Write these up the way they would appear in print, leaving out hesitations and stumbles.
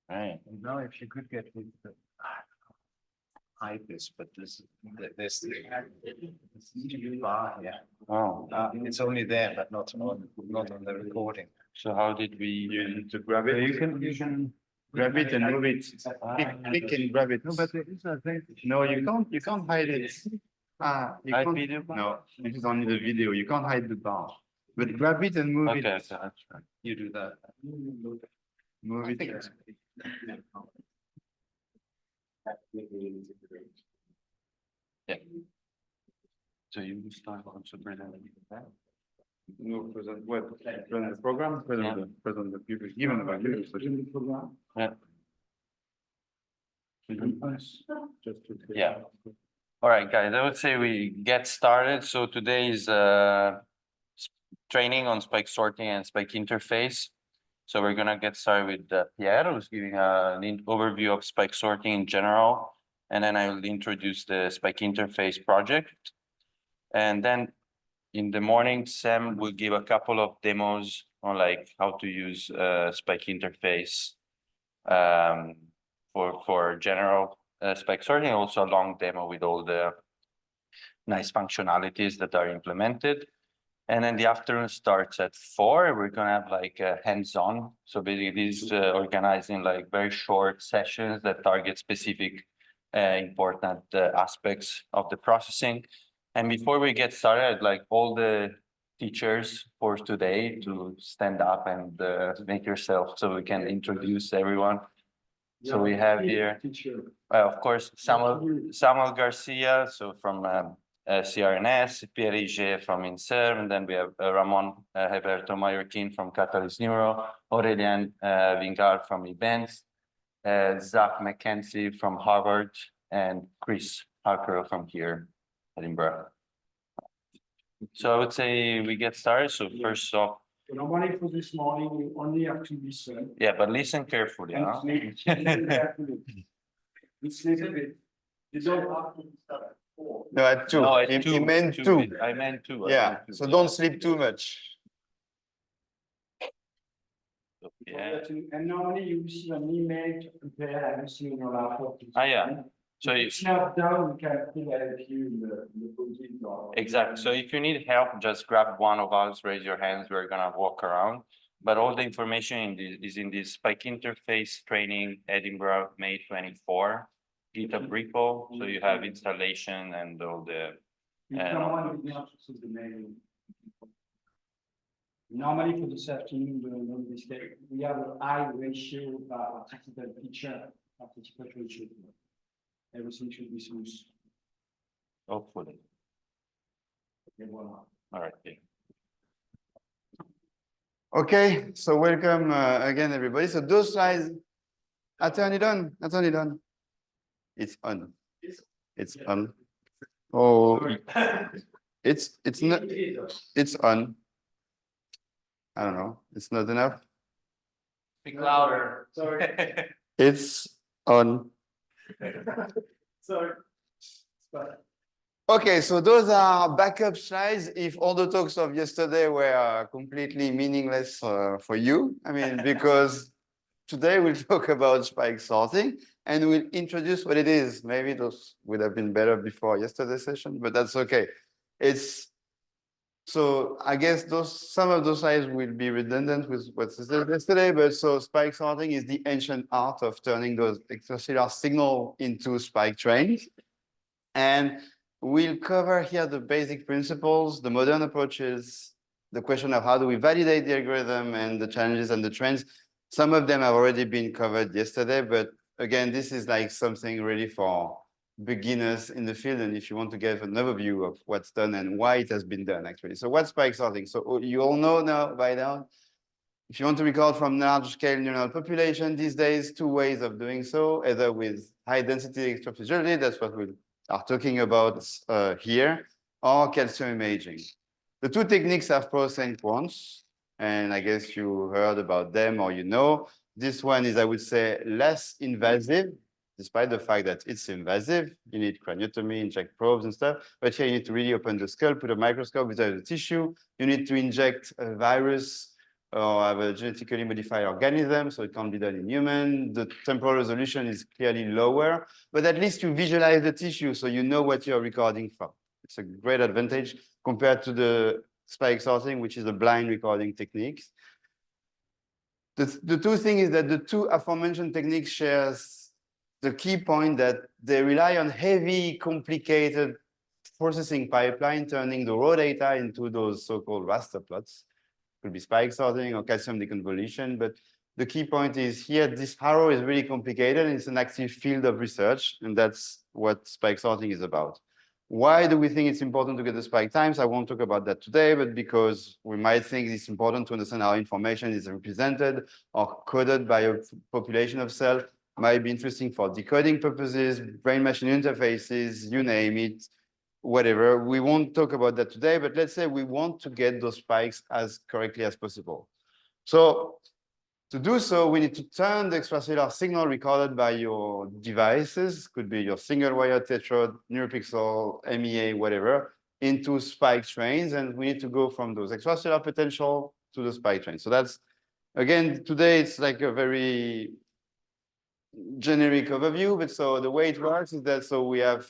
Right. Now, if you could get with the hide this, but this bar here. Oh, It's only there, but not on the recording. so how did we? You need to grab it. You can grab it and move it. Click and grab it. No, but there is a thing. No, you can't hide it. You Hide can't, video? no, this is only the video. You can't hide the bar. But grab it and move Okay, it. okay, that's right. You do that. Move it. Yeah. So you start also presenting that. No, present what? Present the program, present the people, even the video session. Yeah. Just to. Yeah. All right, guys, I would say we get started. So today is training on spike sorting and spike interface. So we're gonna get started with Pierre, who's giving an overview of spike sorting in general. And then I will introduce the spike interface project. And then in the morning, Sam will give a couple of demos on like how to use spike interface for general spike sorting, also a long demo with all the nice functionalities that are implemented. And then the afternoon starts at 4. We're gonna have like hands-on. So basically this is organized in like very short sessions that target specific important aspects of the processing. And before we get started, I'd like all the teachers for today to stand up and make yourself so we can introduce everyone. So we have here, of course, Samuel Garcia, so from CRNS, Pierre Yger from INSERM, and then we have Ramon Heberto Mallorquin from Catalyst Neuro, Aurélien Vingard from Events, Zach McKenzie from Harvard, and Chris Harker from here, Edinburgh. So I would say we get started. So first off, normally for this morning, you only have to listen. yeah, but listen carefully. And Huh? listen carefully. Listen a bit. You don't have to start at 4. No, at 2. No, He meant 2. I meant 2. Yeah, so don't sleep too much. Yeah. And normally you receive an email to prepare everything in your laptop. Yeah. So if if it's not done, we can still help you in the project or. exactly. So if you need help, just grab one of us, raise your hands. We're gonna walk around. But all the information is in this Spike Interface training, Edinburgh, May 24, GitHub repo. So you have installation and all the. If someone is not to the mail. Normally for this afternoon, during this day, we have a high ratio of participant teacher, participant ratio. Everything should be smooth. Hopefully. Okay, voila. All right. Yeah. Okay, so welcome again, everybody. So those slides, I turn it on. It's on. It's on. Oh, it's not. It's on. I don't know. It's not enough. Speak louder. Sorry. It's on. Sorry. Okay, so those are backup slides. If all the talks of yesterday were completely meaningless for you, I mean, because today we'll talk about spike sorting and we'll introduce what it is. Maybe those would have been better before yesterday's session, but that's okay. So I guess some of those slides will be redundant with what's said yesterday, but so spike sorting is the ancient art of turning those extracellular signal into spike trains. And we'll cover here the basic principles, the modern approaches, the question of how do we validate the algorithm and the challenges and the trends. Some of them have already been covered yesterday, but again, this is like something really for beginners in the field. And if you want to get an overview of what's done and why it has been done, actually. So what's spike sorting? So you all know now by now, if you want to record from large scale neural population these days, 2 ways of doing so, either with high density extraphysiology, that's what we are talking about here, or calcium imaging. The 2 techniques have pros and cons, and I guess you heard about them or you know. This one is, I would say, less invasive, despite the fact that it's invasive. You need craniotomy, inject probes and stuff, but here you need to really open the skull, put a microscope inside the tissue. You need to inject a virus or have a genetically modified organism, so it can't be done in human. The temporal resolution is clearly lower, but at least you visualize the tissue, so you know what you're recording from. It's a great advantage compared to the spike sorting, which is a blind recording technique. The two things is that the two aforementioned techniques shares the key point that they rely on heavy, complicated processing pipeline, turning the raw data into those so-called raster plots. Could be spike sorting or calcium deconvolution, but the key point is here, this arrow is really complicated and it's an active field of research, and that's what spike sorting is about. Why do we think it's important to get the spike times? I won't talk about that today, but because we might think it's important to understand how information is represented or coded by a population of cells, might be interesting for decoding purposes, brain-machine interfaces, you name it, whatever. We won't talk about that today, but let's say we want to get those spikes as correctly as possible. So to do so, we need to turn the extracellular signal recorded by your devices, could be your single wire tetrode, NeuroPixel, MEA, whatever, into spike trains. And we need to go from those extracellular potential to the spike train. So that's, again, today it's like a very generic overview, but so the way it works is that, so we have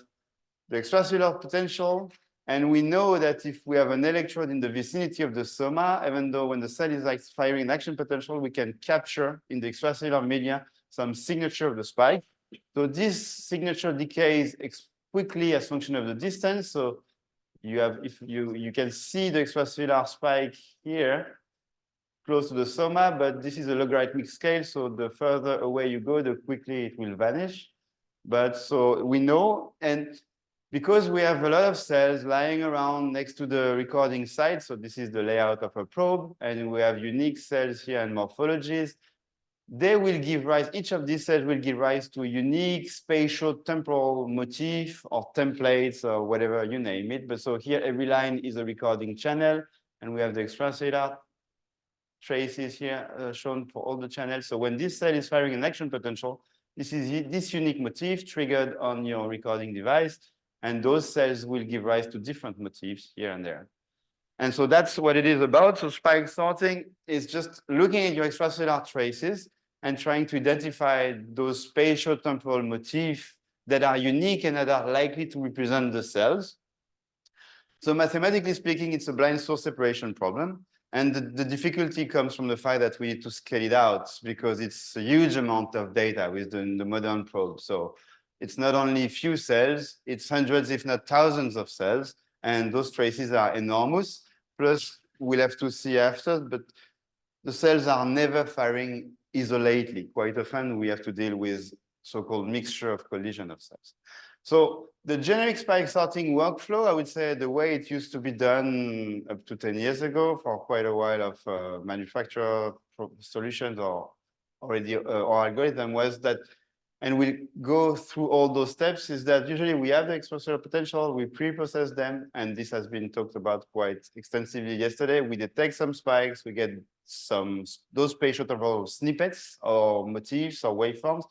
the extracellular potential, and we know that if we have an electrode in the vicinity of the soma, even though when the cell is like firing an action potential, we can capture in the extracellular media some signature of the spike. So this signature decays quickly as function of the distance. So you have, if you can see the extracellular spike here close to the soma, but this is a logarithmic scale. So the further away you go, the quickly it will vanish. But so we know, and because we have a lot of cells lying around next to the recording site, so this is the layout of a probe, and we have unique cells here and morphologies, they will give rise, each of these cells will give rise to a unique spatial temporal motif or templates or whatever you name it. But so here every line is a recording channel, and we have the extracellular traces here shown for all the channels. So when this cell is firing an action potential, this is this unique motif triggered on your recording device. And those cells will give rise to different motifs here and there. And so that's what it is about. So spike sorting is just looking at your extracellular traces and trying to identify those spatial temporal motifs that are unique and that are likely to represent the cells. So mathematically speaking, it's a blind source separation problem. And the difficulty comes from the fact that we need to scale it out because it's a huge amount of data with the modern probe. So it's not only a few cells, it's hundreds, if not thousands of cells. And those traces are enormous. Plus, we'll have to see after, but the cells are never firing isolately. Quite often, we have to deal with so-called mixture of collision of cells. So the generic spike sorting workflow, I would say the way it used to be done up to 10 years ago for quite a while of manufacturer solutions or already or algorithm was that, and we'll go through all those steps, is that usually we have the extracellular potential, we pre-process them, and this has been talked about quite extensively yesterday. We detect some spikes, we get those spatial temporal snippets or motifs or waveforms,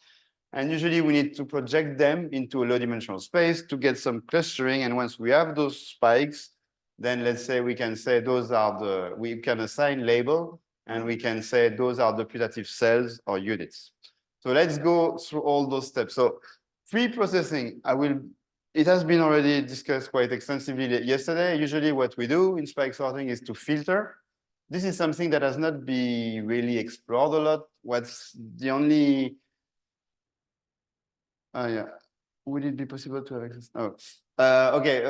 and usually we need to project them into a low-dimensional space to get some clustering, and once we have those spikes, then let's say we can say those are we can assign label, and we can say those are the putative cells or units. So let's go through all those steps. So pre-processing, it has been already discussed quite extensively yesterday. Usually what we do in spike sorting is to filter. This is something that has not been really explored a lot. What's the only, yeah, would it be possible to have access? Oh, okay.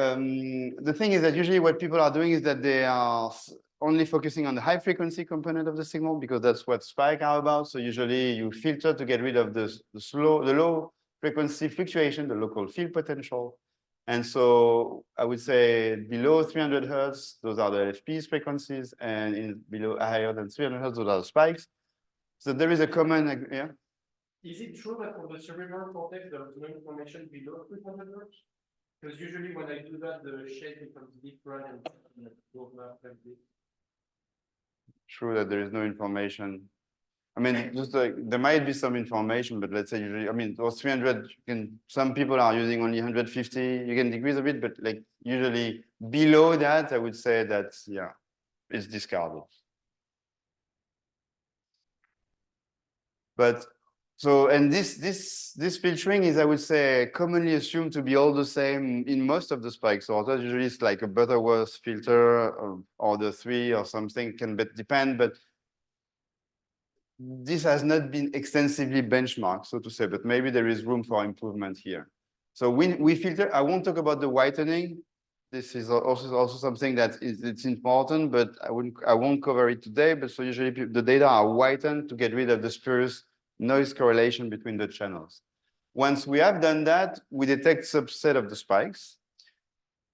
The thing is that usually what people are doing is that they are only focusing on the high frequency component of the signal because that's what spike are about. So usually you filter to get rid of the low frequency fluctuation, the local field potential. And so I would say below 300 Hertz, those are the LFP's frequencies, and below higher than 300 Hertz, those are the spikes. So there is a common, yeah? Is it true that for the cerebral cortex, there is no information below 300 Hertz? Because usually when I do that, the shape becomes different and goes up like this. True that there is no information. I mean, just like there might be some information, but let's say usually, I mean, those 300, some people are using only 150. You can decrease a bit, but like usually below that, I would say that, yeah, it's discarded. But so, and this filtering is, I would say, commonly assumed to be all the same in most of the spike sorters. Usually it's like a Butterworth filter or the 3 or something, can depend, but this has not been extensively benchmarked, so to say, but maybe there is room for improvement here. So we filter, I won't talk about the whitening. This is also something that it's important, but I won't cover it today. But so usually the data are whitened to get rid of the spurious noise correlation between the channels. Once we have done that, we detect subset of the spikes.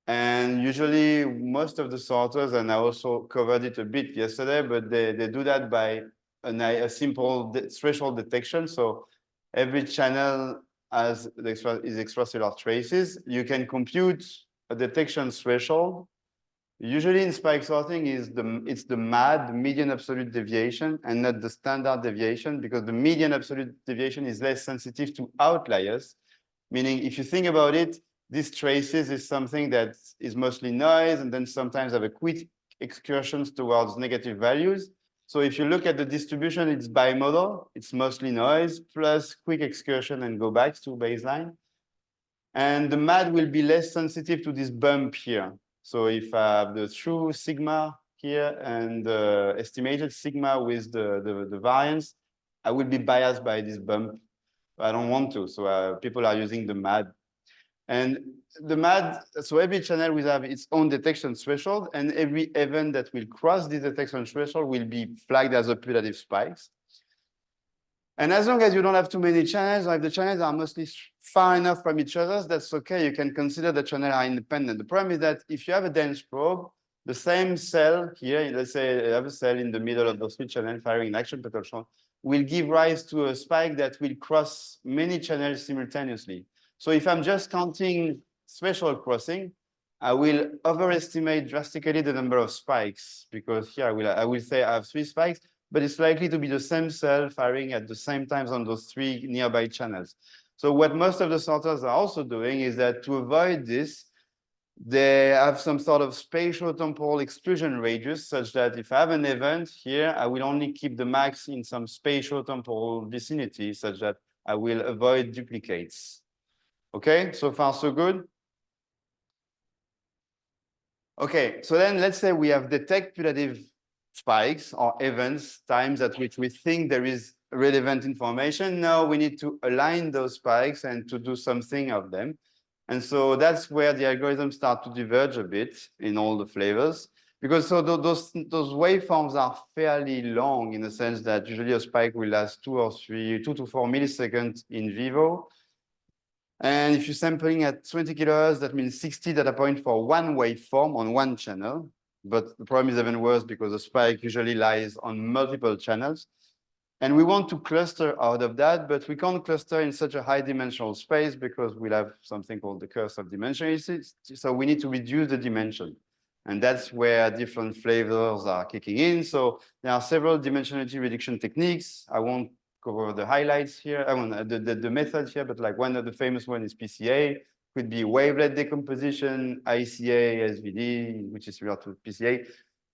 And usually most of the sorters, and I also covered it a bit yesterday, but they do that by a simple threshold detection. So every channel has is extracellular traces. You can compute a detection threshold. Usually in spike sorting it's the MAD, median absolute deviation, and not the standard deviation, because the median absolute deviation is less sensitive to outliers. Meaning, if you think about it, these traces is something that is mostly noise, and then sometimes have a quick excursions towards negative values. So if you look at the distribution, it's bimodal. It's mostly noise plus quick excursion and go back to baseline. And the MAD will be less sensitive to this bump here. So if I have the true sigma here and the estimated sigma with the variance, I will be biased by this bump. I don't want to. So people are using the MAD. And the MAD, so every channel will have its own detection threshold, and every event that will cross this detection threshold will be flagged as a putative spikes. And as long as you don't have too many channels, or if the channels are mostly far enough from each other, that's okay. You can consider the channel are independent. The problem is that if you have a dense probe, the same cell here, let's say I have a cell in the middle of those three channels firing an action potential, will give rise to a spike that will cross many channels simultaneously. So if I'm just counting threshold crossing, I will overestimate drastically the number of spikes, because here I will say I have 3 spikes, but it's likely to be the same cell firing at the same times on those 3 nearby channels. So what most of the sorters are also doing is that to avoid this, they have some sort of spatial-temporal exclusion radius, such that if I have an event here, I will only keep the max in some spatial-temporal vicinity, such that I will avoid duplicates. Okay, so far so good? Okay, so then let's say we have detect putative spikes or events, times at which we think there is relevant information. Now we need to align those spikes and to do something of them. And so that's where the algorithms start to diverge a bit in all the flavors. Because so those waveforms are fairly long, in the sense that usually a spike will last 2 to 4 milliseconds in vivo. And if you're sampling at 20 kilohertz, that means 60 data points for one waveform on one channel. But the problem is even worse, because the spike usually lies on multiple channels. And we want to cluster out of that, but we can't cluster in such a high dimensional space, because we'll have something called the curse of dimensionality. So we need to reduce the dimension. And that's where different flavors are kicking in. So there are several dimensionality reduction techniques. I won't cover the highlights here. I want the method here, but like one of the famous one is PCA. Could be wavelet decomposition, ICA, SVD, which is related to PCA.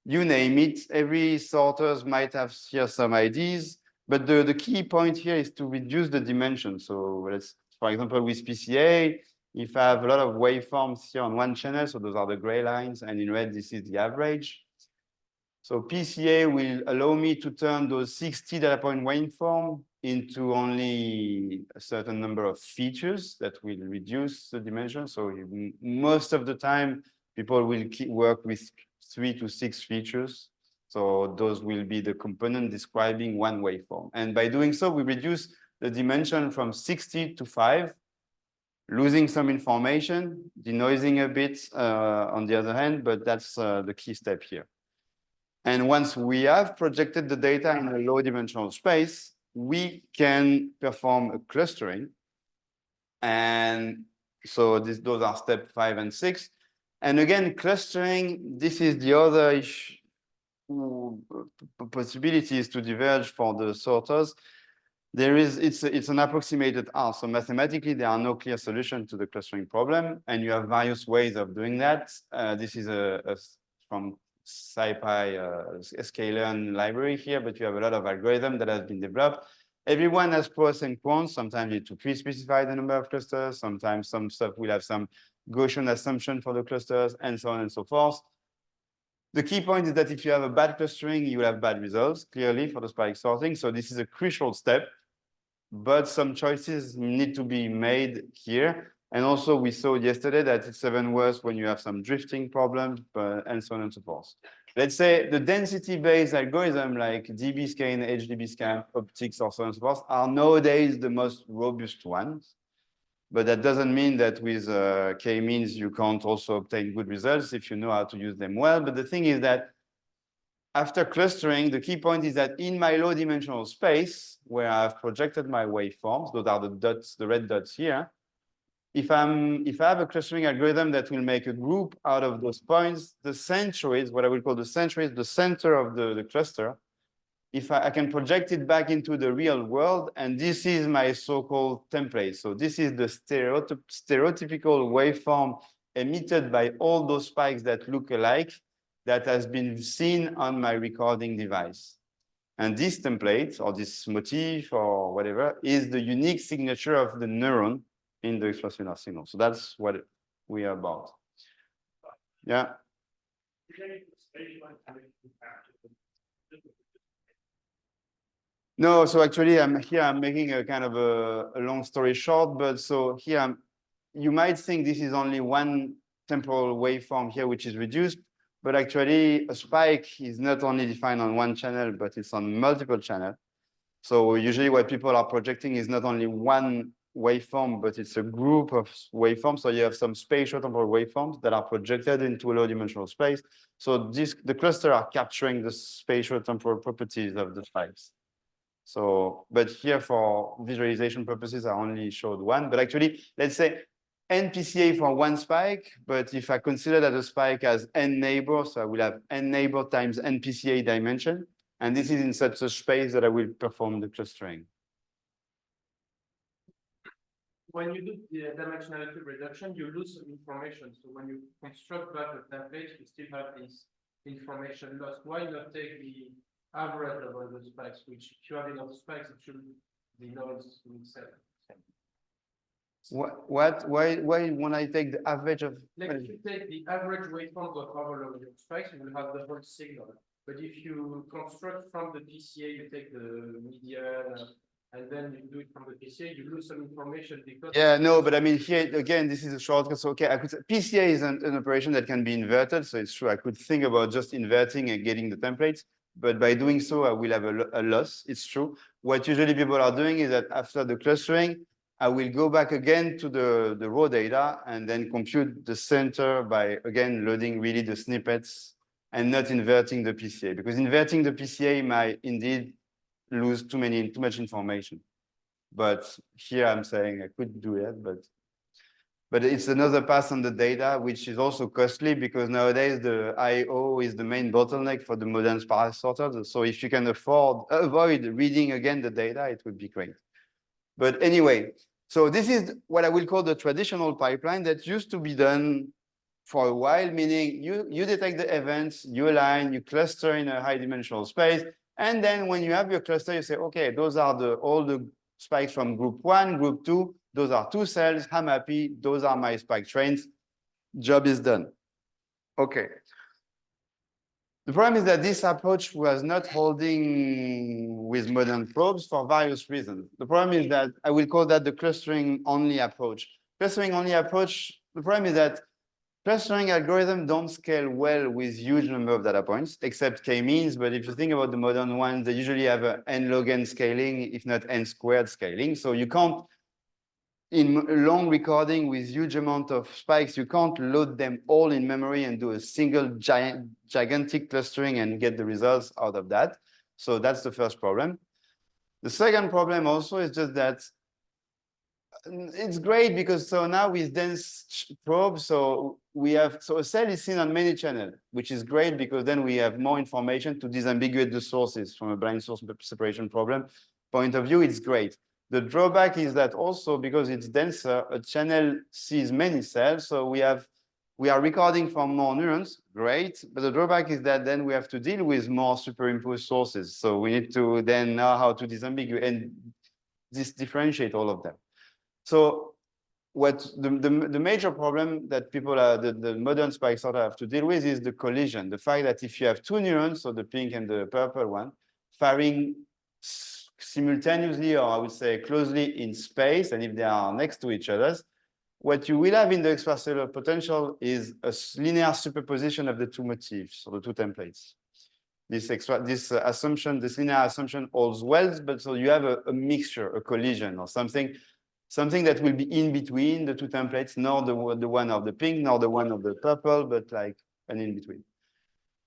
You name it. Every sorters might have here some ideas, but the key point here is to reduce the dimension. So let's, for example, with PCA, if I have a lot of waveforms here on one channel, so those are the gray lines, and in red, this is the average. So PCA will allow me to turn those 60 data point waveform into only a certain number of features that will reduce the dimension. So most of the time, people will work with 3 to 6 features. So those will be the component describing one waveform. And by doing so, we reduce the dimension from 60 to 5, losing some information, denoising a bit on the other hand, but that's the key step here. And once we have projected the data in a low dimensional space, we can perform a clustering. And so those are step 5 and 6. And again, clustering, this is the other possibilities to diverge for the sorters. It's an approximated art. So mathematically, there are no clear solution to the clustering problem, and you have various ways of doing that. This is from SciPy sklearn library here, but you have a lot of algorithm that has been developed. Everyone has pros and cons. Sometimes you need to pre-specify the number of clusters. Sometimes some stuff will have some Gaussian assumption for the clusters and so on and so forth. The key point is that if you have a bad clustering, you will have bad results, clearly, for the spike sorting. So this is a crucial step, but some choices need to be made here. And also we saw yesterday that it's even worse when you have some drifting problems, and so on and so forth. Let's say the density-based algorithm like dbScan, HDBScan, optics, or so on and so forth are nowadays the most robust ones. But that doesn't mean that with k-means you can't also obtain good results if you know how to use them well. But the thing is that after clustering, the key point is that in my low dimensional space, where I've projected my waveforms, those are the dots, the red dots here. If I have a clustering algorithm that will make a group out of those points, the center is what I will call the center is the center of the cluster. If I can project it back into the real world, and this is my so-called template. So this is the stereotypical waveform emitted by all those spikes that look alike that has been seen on my recording device. And this template or this motif or whatever is the unique signature of the neuron in the extracellular signal. So that's what we are about. Yeah. No, so actually I'm making a kind of a long story short, but so here you might think this is only one temporal waveform here which is reduced, but actually a spike is not only defined on one channel, but it's on multiple channels. So usually what people are projecting is not only one waveform, but it's a group of waveforms. So you have some spatial temporal waveforms that are projected into a low dimensional space. So the cluster are capturing the spatial temporal properties of the spikes. So, but here for visualization purposes, I only showed one, but actually, let's say NPCA for one spike, but if I consider that a spike has n neighbors, so I will have n neighbor times NPCA dimension, and this is in such a space that I will perform the clustering. When you do the dimensionality reduction, you lose some information. So when you construct back the template, you still have this information lost. Why not take the average of all the spikes, which if you have enough spikes, it should be noise itself. Why when I take the average of? Like if you take the average waveforms of overload your spikes, you will have the whole signal. But if you construct from the PCA, you take the median, and then you do it from the PCA, you lose some information because. Yeah, no, but I mean here again, this is a shortcut. So okay, I could say PCA is an operation that can be inverted. So it's true. I could think about just inverting and getting the templates. But by doing so, I will have a loss. It's true. What usually people are doing is that after the clustering, I will go back again to the raw data and then compute the center by, again, loading really the snippets and not inverting the PCA. Because inverting the PCA might indeed lose too much information. But here I'm saying I could do it, but it's another pass on the data, which is also costly because nowadays the I/O is the main bottleneck for the modern sparse sorters. So if you can avoid reading again the data, it would be great. But anyway, so this is what I will call the traditional pipeline that used to be done for a while, meaning you detect the events, you align, you cluster in a high dimensional space. And then when you have your cluster, you say, okay, those are all the spikes from group 1, group 2. Those are 2 cells. I'm happy. Those are my spike trains. Job is done. Okay. The problem is that this approach was not holding with modern probes for various reasons. The problem is that I will call that the clustering only approach. Clustering only approach, the problem is that clustering algorithms don't scale well with huge number of data points, except k-means. But if you think about the modern ones, they usually have a n log n scaling, if not n squared scaling. So you can't, in long recording with huge amount of spikes, you can't load them all in memory and do a single gigantic clustering and get the results out of that. So that's the first problem. The second problem also is just that it's great because so now with dense probes, so a cell is seen on many channels, which is great because then we have more information to disambiguate the sources from a blind source separation problem point of view. It's great. The drawback is that also because it's denser, a channel sees many cells. So we have we are recording from more neurons, great, but the drawback is that then we have to deal with more superimposed sources. So we need to then know how to disambiguate and differentiate all of them. So what the major problem that people are, the modern spike sorter have to deal with is the collision. The fact that if you have two neurons, so the pink and the purple one, firing simultaneously, or I would say closely in space, and if they are next to each other, what you will have in the extracellular potential is a linear superposition of the two motifs, or the two templates. This assumption, this linear assumption holds well, but so you have a mixture, a collision, or something that will be in between the two templates, not the one of the pink, nor the one of the purple, but like an in between.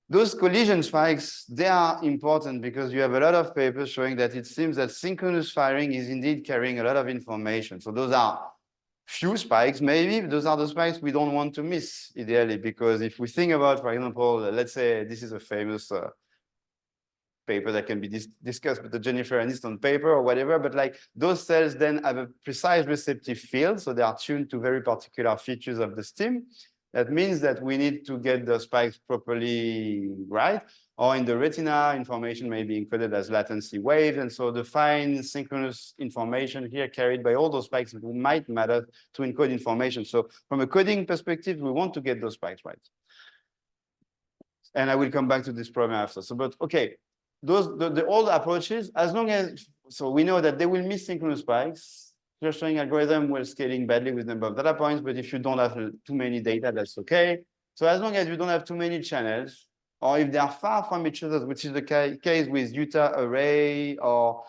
Those collision spikes, they are important because you have a lot of papers showing that it seems that synchronous firing is indeed carrying a lot of information. So those are few spikes, maybe, but those are the spikes we don't want to miss, ideally, because if we think about, for example, let's say this is a famous paper that can be discussed with the Jennifer Aniston paper or whatever, but like those cells then have a precise receptive field, so they are tuned to very particular features of the stim. That means that we need to get the spikes properly right, or in the retina, information may be encoded as latency waves, and so the fine synchronous information here carried by all those spikes might matter to encode information. So from a coding perspective, we want to get those spikes right. And I will come back to this problem after. So, but okay, the old approaches, as long as, so we know that they will miss synchronous spikes. Clustering algorithm will scaling badly with number of data points, but if you don't have too many data, that's okay. So as long as you don't have too many channels, or if they are far from each other, which is the case with Utah array or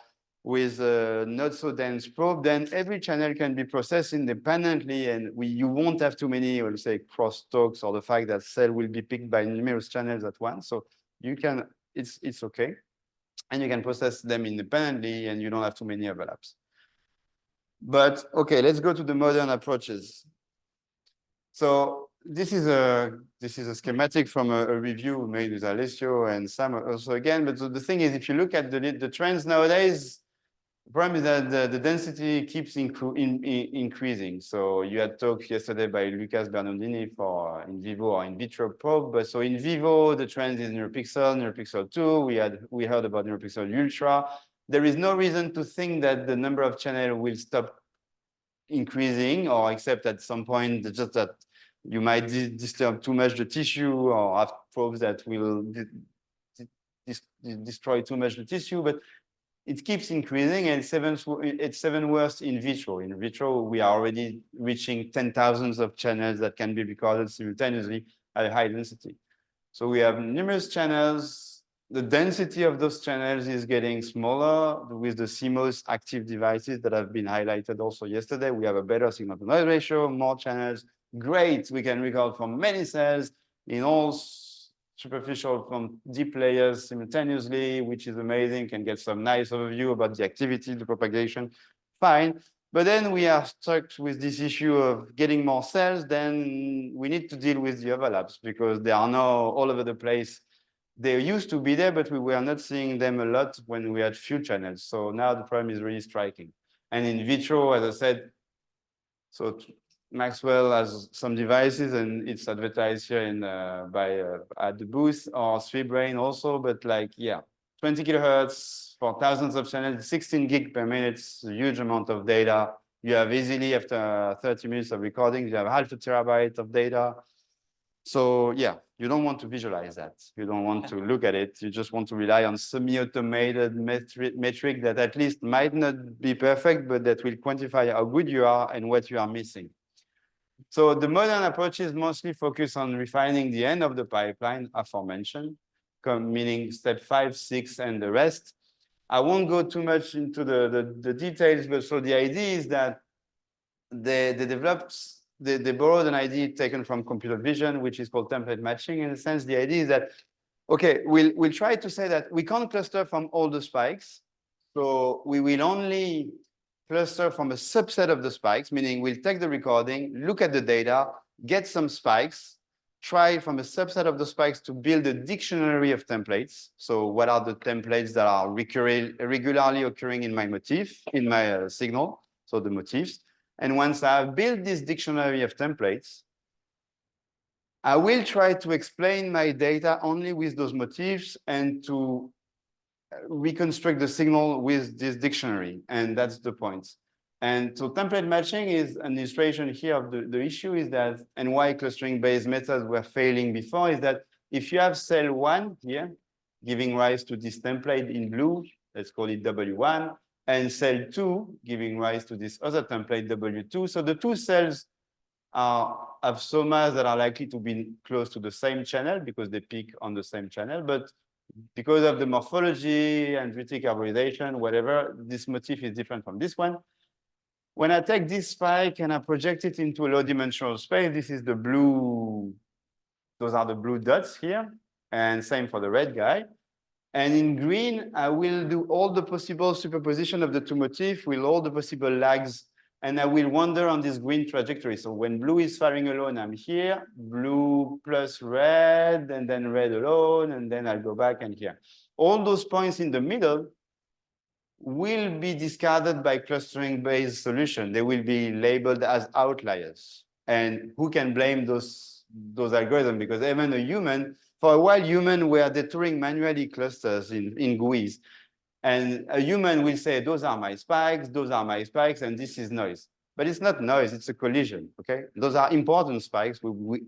with a not so dense probe, then every channel can be processed independently, and you won't have too many, we'll say, crosstalks, or the fact that cell will be picked by numerous channels at once. So you can, it's okay, and you can process them independently, and you don't have too many overlaps. But okay, let's go to the modern approaches. So this is a schematic from a review made with Alessio and Sam also again. But the thing is, if you look at the trends nowadays, the problem is that the density keeps increasing. So you had talk yesterday by Lucas Bernardini for in vivo or in vitro probe. But so in vivo, the trend is NeuroPixel 2. We heard about NeuroPixel Ultra. There is no reason to think that the number of channels will stop increasing, or except at some point, just that you might disturb too much the tissue, or have probes that will destroy too much the tissue, but it keeps increasing, and it's even worse in vitro. In vitro, we are already reaching 10,000s of channels that can be recorded simultaneously at a high density. So we have numerous channels. The density of those channels is getting smaller with the CMOS active devices that have been highlighted also yesterday. We have a better signal to noise ratio, more channels. Great, we can record from many cells in all superficial from deep layers simultaneously, which is amazing, can get some nice overview about the activity, the propagation, fine. But then we are stuck with this issue of getting more cells, then we need to deal with the overlaps because they are now all over the place. They used to be there, but we were not seeing them a lot when we had few channels. So now the problem is really striking. And in vitro, as I said, so Maxwell has some devices, and it's advertised here in at the booth, or SweetBrain also. But like, yeah, 20 kilohertz for thousands of channels, 16 gig per minute, a huge amount of data. You have easily, after 30 minutes of recording, you have half a terabyte of data. So yeah, you don't want to visualize that. You don't want to look at it. You just want to rely on semi-automated metric that at least might not be perfect, but that will quantify how good you are and what you are missing. So the modern approaches mostly focus on refining the end of the pipeline, aforementioned, meaning step 5, 6, and the rest. I won't go too much into the details, but so the idea is that they borrowed an idea taken from computer vision, which is called template matching. In a sense, the idea is that, okay, we'll try to say that we can't cluster from all the spikes. So we will only cluster from a subset of the spikes, meaning we'll take the recording, look at the data, get some spikes, try from a subset of the spikes to build a dictionary of templates. So what are the templates that are regularly occurring in my motif, in my signal, so the motifs. And once I've built this dictionary of templates, I will try to explain my data only with those motifs and to reconstruct the signal with this dictionary, and that's the point. And so template matching is an illustration here of the issue is that, and why clustering-based methods were failing before, is that if you have cell 1 here, giving rise to this template in blue, let's call it W1, and cell 2 giving rise to this other template W2. So the two cells have somas that are likely to be close to the same channel because they peak on the same channel, but because of the morphology and dendritic arborization, whatever, this motif is different from this one. When I take this spike and I project it into a low-dimensional space, this is the blue, those are the blue dots here, and same for the red guy. And in green, I will do all the possible superposition of the two motifs with all the possible lags, and I will wander on this green trajectory. So when blue is firing alone, I'm here, blue plus red, and then red alone, and then I'll go back and here. All those points in the middle will be discarded by clustering-based solution. They will be labeled as outliers. And who can blame those algorithms? Because even a human, for a while, humans were detouring manually clusters in GUIs. And a human will say, those are my spikes, and this is noise. But it's not noise, it's a collision, okay? Those are important spikes.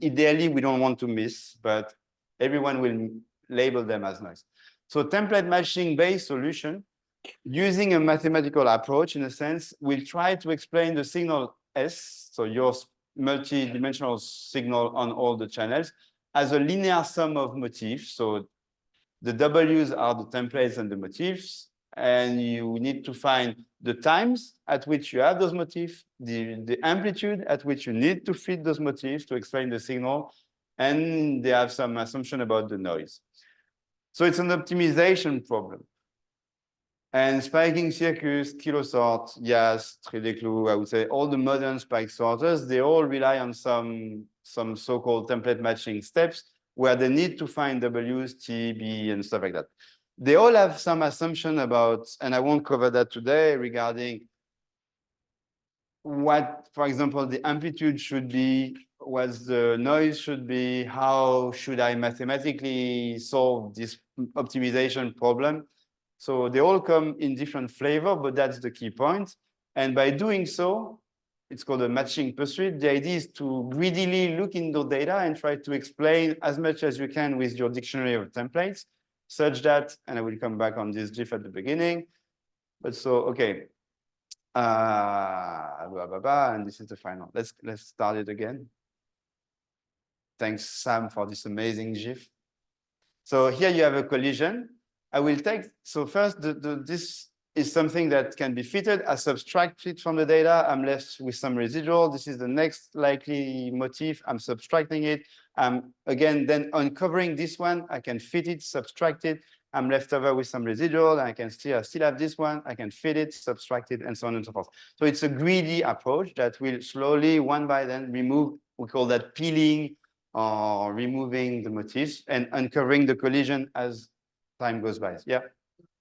Ideally, we don't want to miss, but everyone will label them as noise. So template matching-based solution, using a mathematical approach, in a sense, will try to explain the signal S, so your multi-dimensional signal on all the channels, as a linear sum of motifs. So the W's are the templates and the motifs, and you need to find the times at which you have those motifs, the amplitude at which you need to fit those motifs to explain the signal, and they have some assumption about the noise. So it's an optimization problem. And spiking circus, kilosort, YAS, 3D Clue, I would say all the modern spike sorters, they all rely on some so-called template matching steps where they need to find W's, T, B, and stuff like that. They all have some assumption about, and I won't cover that today, regarding what, for example, the amplitude should be, what the noise should be, how should I mathematically solve this optimization problem. So they all come in different flavor, but that's the key point. And by doing so, it's called a matching pursuit. The idea is to greedily look into data and try to explain as much as you can with your dictionary of templates, such that, and I will come back on this GIF at the beginning, but so, okay. And this is the final. Let's start it again. Thanks, Sam, for this amazing GIF. So here you have a collision. I will take, so first, this is something that can be fitted. I subtract it from the data. I'm left with some residual. This is the next likely motif. I'm subtracting it. Again, then uncovering this one, I can fit it, subtract it. I'm left over with some residual. And I still have this one. I can fit it, subtract it, and so on and so forth. So it's a greedy approach that will slowly, one by then, remove, we call that peeling, or removing the motifs and uncovering the collision as time goes by. Yeah.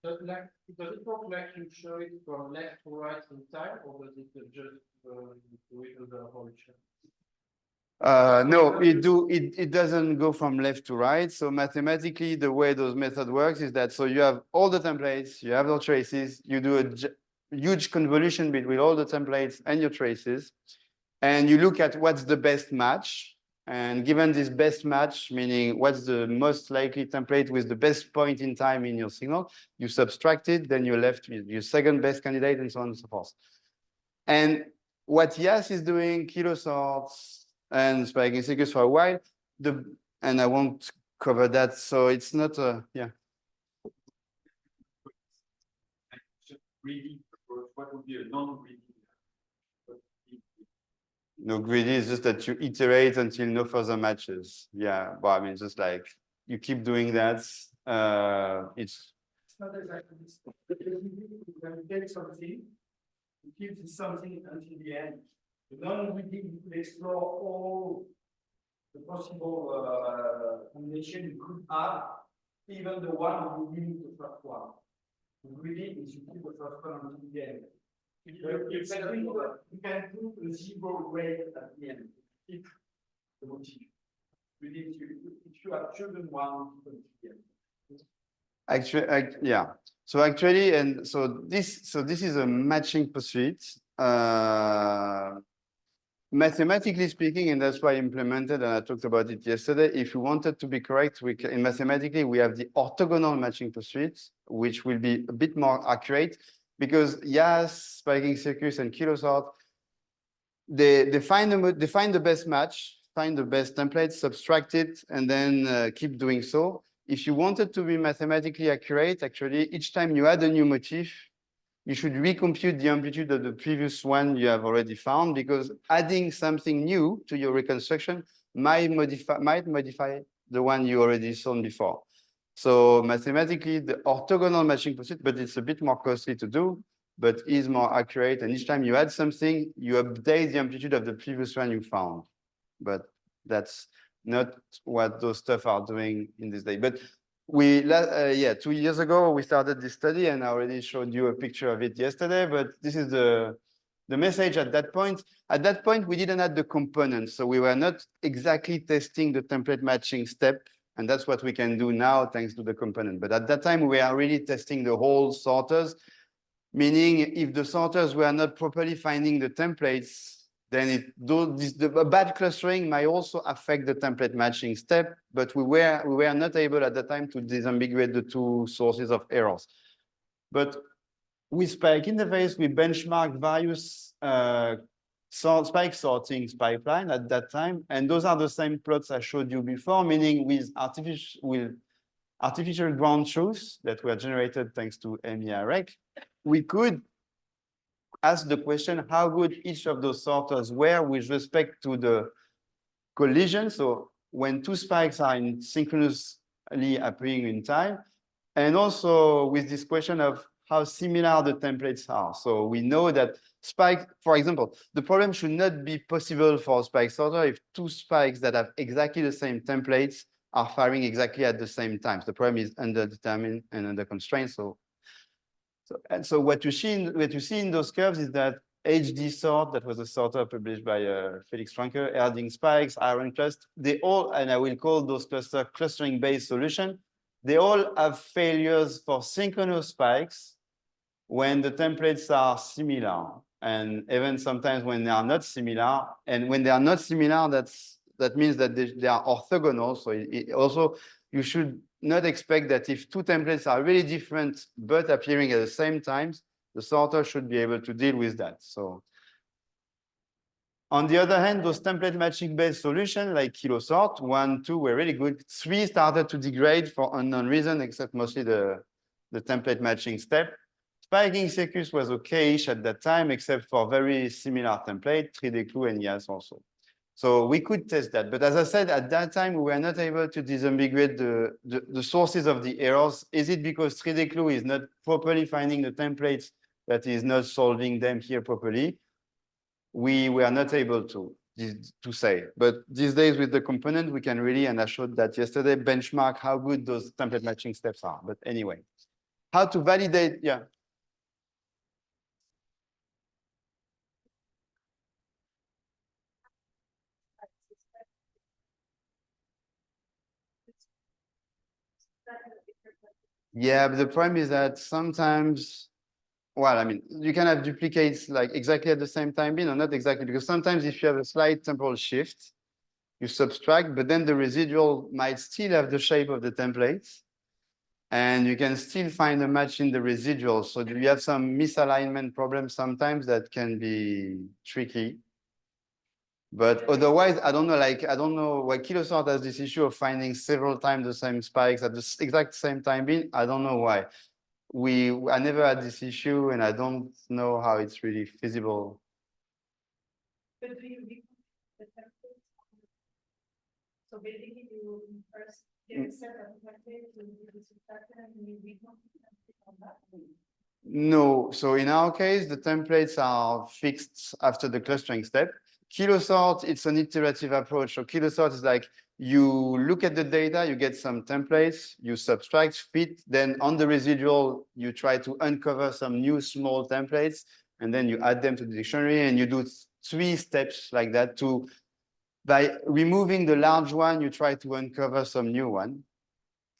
Does it work like you show it from left to right in time, or does it just do it with the whole chart? No, it doesn't go from left to right. So mathematically, the way those method works is that, so you have all the templates, you have the traces, you do a huge convolution between all the templates and your traces, and you look at what's the best match. And given this best match, meaning what's the most likely template with the best point in time in your signal, you subtract it, then you're left with your second best candidate, and so on and so forth. And what YAS is doing, kilosorts and spiking circus for a while, and I won't cover that, so it's not a, yeah. Greedy, or what would be a non-greedy? No, greedy is just that you iterate until no further matches. Yeah, but I mean, just like you keep doing that. It's not exactly this. When you get something, you keep something until the end. The non-greedy, you could explore all the possible combination you could have, even the one you remove the first one. The greedy is you keep the first one until the end. You can do a zero rate at the end. Keep the motif. You need to, if you have chosen one, put it here. Actually, yeah. So actually, and so this is a matching pursuit. Mathematically speaking, and that's why I implemented, and I talked about it yesterday. If you wanted to be correct, we can, mathematically, we have the orthogonal matching pursuits, which will be a bit more accurate because yes, spiking circus and kilosort, they find the best match, find the best template, subtract it, and then keep doing so. If you wanted to be mathematically accurate, actually, each time you add a new motif, you should recompute the amplitude of the previous one you have already found, because adding something new to your reconstruction might modify the one you already saw before. So mathematically, the orthogonal matching pursuit, but it's a bit more costly to do, but is more accurate. And each time you add something, you update the amplitude of the previous one you found. But that's not what those stuff are doing in this day. But yeah, 2 years ago, we started this study, and I already showed you a picture of it yesterday, but this is the message at that point. At that point, we didn't add the components, so we were not exactly testing the template matching step, and that's what we can do now thanks to the component. But at that time, we are really testing the whole sorters, meaning if the sorters were not properly finding the templates, then the bad clustering might also affect the template matching step, but we were not able at the time to disambiguate the two sources of errors. But with Spike interface, we benchmarked various spike sortings pipeline at that time, and those are the same plots I showed you before, meaning with artificial ground truths that were generated thanks to MEREC, we could ask the question how good each of those sorters were with respect to the collision. So when two spikes are synchronously appearing in time, and also with this question of how similar the templates are. So we know that spike, for example, the problem should not be possible for a spike sorter if two spikes that have exactly the same templates are firing exactly at the same time. The problem is underdetermined and under constraint. So what you see in those curves is that HD sort, that was a sorter published by Felix Franke, Erding spikes, iron cluster, they all, and I will call those clustering based solution, they all have failures for synchronous spikes when the templates are similar, and even sometimes when they are not similar. And when they are not similar, that means that they are orthogonal. So also, you should not expect that if two templates are really different but appearing at the same time, the sorter should be able to deal with that. So on the other hand, those template matching based solutions like kilosort 1, 2 were really good. 3 started to degrade for unknown reason, except mostly the template matching step. Spiking circus was okay-ish at that time, except for very similar template, 3D clue and YAS also. So we could test that. But as I said, at that time, we were not able to disambiguate the sources of the errors. Is it because 3D clue is not properly finding the templates that is not solving them here properly? We were not able to say. But these days with the component, we can really, and I showed that yesterday, benchmark how good those template matching steps are. But anyway, how to validate, yeah. Yeah, but the problem is that sometimes, well, I mean, you can have duplicates like exactly at the same time bin or not exactly, because sometimes if you have a slight temporal shift, you subtract, but then the residual might still have the shape of the templates, and you can still find a match in the residual. So you have some misalignment problems sometimes that can be tricky. But otherwise, I don't know, I don't know why kilosort has this issue of finding several times the same spikes at the exact same time bin. I don't know why. I never had this issue, and I don't know how it's really feasible. But do you the template? So basically, you first get a set of templates, you do the subtraction, and you recompute on that. No, so in our case, the templates are fixed after the clustering step. Kilosort, it's an iterative approach. So kilosort is like you look at the data, you get some templates, you subtract, fit, then on the residual, you try to uncover some new small templates, and then you add them to the dictionary, and you do 3 steps like that to By removing the large one, you try to uncover some new one,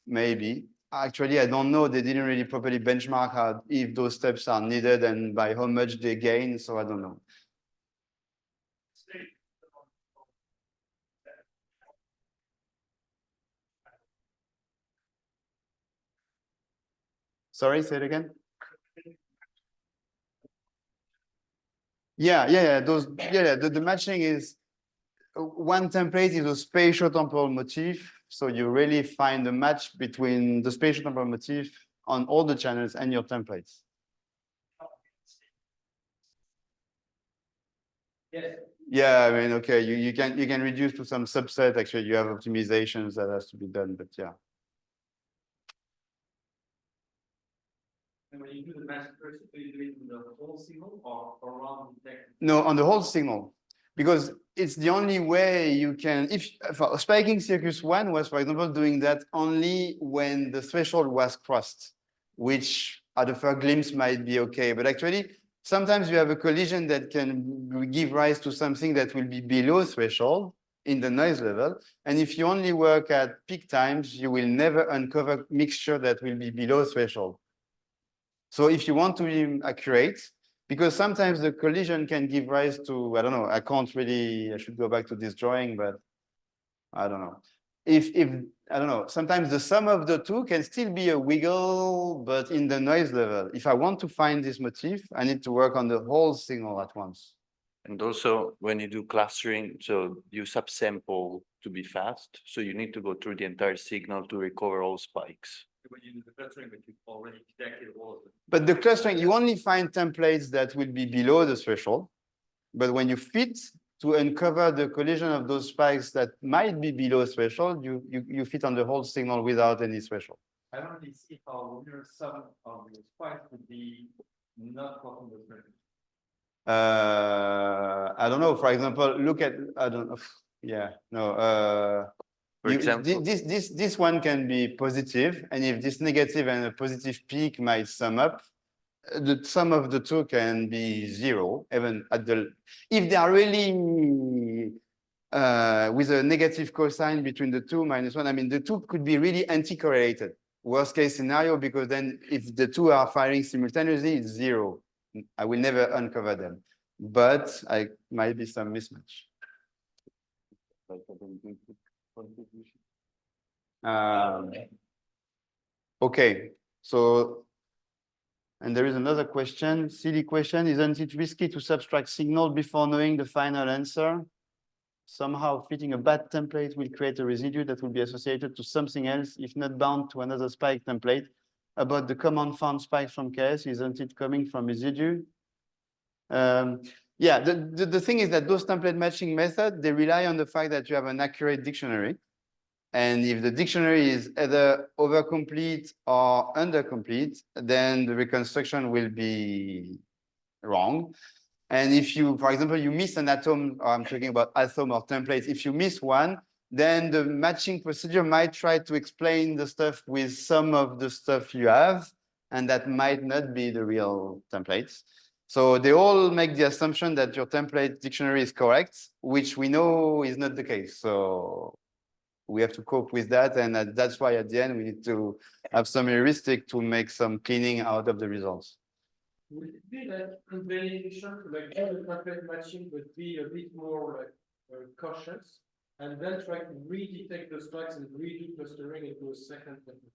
maybe. Actually, I don't know. They didn't really properly benchmark how, if those steps are needed and by how much they gain. So I don't know. Sorry, say it again. Yeah. The matching is one template is a spatial temporal motif. So you really find a match between the spatial temporal motif on all the channels and your templates. Yes. Yeah, I mean, okay, you can reduce to some subset. Actually, you have optimizations that has to be done, but yeah. And when you do the match first, do you do it in the whole signal or around the text? No, on the whole signal, because it's the only way you can, if for spiking circus one was, for example, doing that only when the threshold was crossed, which at the first glimpse might be okay. But actually, sometimes you have a collision that can give rise to something that will be below threshold in the noise level. And if you only work at peak times, you will never uncover mixture that will be below threshold. So if you want to be accurate, because sometimes the collision can give rise to, I don't know, I can't really, I should go back to this drawing, but I don't know. If I don't know, sometimes the sum of the two can still be a wiggle, but in the noise level. If I want to find this motif, I need to work on the whole signal at once. And also when you do clustering, so you subsample to be fast. So you need to go through the entire signal to recover all spikes. When you do the clustering, but you've already detected all of them. But the clustering, you only find templates that will be below the threshold. But when you fit to uncover the collision of those spikes that might be below threshold, you fit on the whole signal without any threshold. I don't really see how linear sum of the spikes would be not crossing the threshold. I don't know. For example, look at, I don't know. Yeah, no. For example, this one can be positive, and if this negative and a positive peak might sum up, the sum of the two can be zero, even at the, if they are really with a negative cosine between the two minus one, I mean, the two could be really anti-correlated. Worst case scenario, because then if the two are firing simultaneously, it's zero. I will never uncover them, but I might be some mismatch. Okay, so, and there is another question, silly question. Isn't it risky to subtract signal before knowing the final answer? Somehow fitting a bad template will create a residue that will be associated to something else, if not bound to another spike template. About the common found spikes from KS, isn't it coming from residue? Yeah, the thing is that those template matching methods, they rely on the fact that you have an accurate dictionary. And if the dictionary is either overcomplete or undercomplete, then the reconstruction will be wrong. And if you, for example, you miss an atom, or I'm talking about atom or templates, if you miss one, then the matching procedure might try to explain the stuff with some of the stuff you have, and that might not be the real templates. So they all make the assumption that your template dictionary is correct, which we know is not the case. So we have to cope with that. And that's why at the end, we need to have some heuristic to make some cleaning out of the results. Would it be like beneficial to like do the template matching, but be a bit more like cautious, and then try to redetect the spikes and redo clustering into a second template?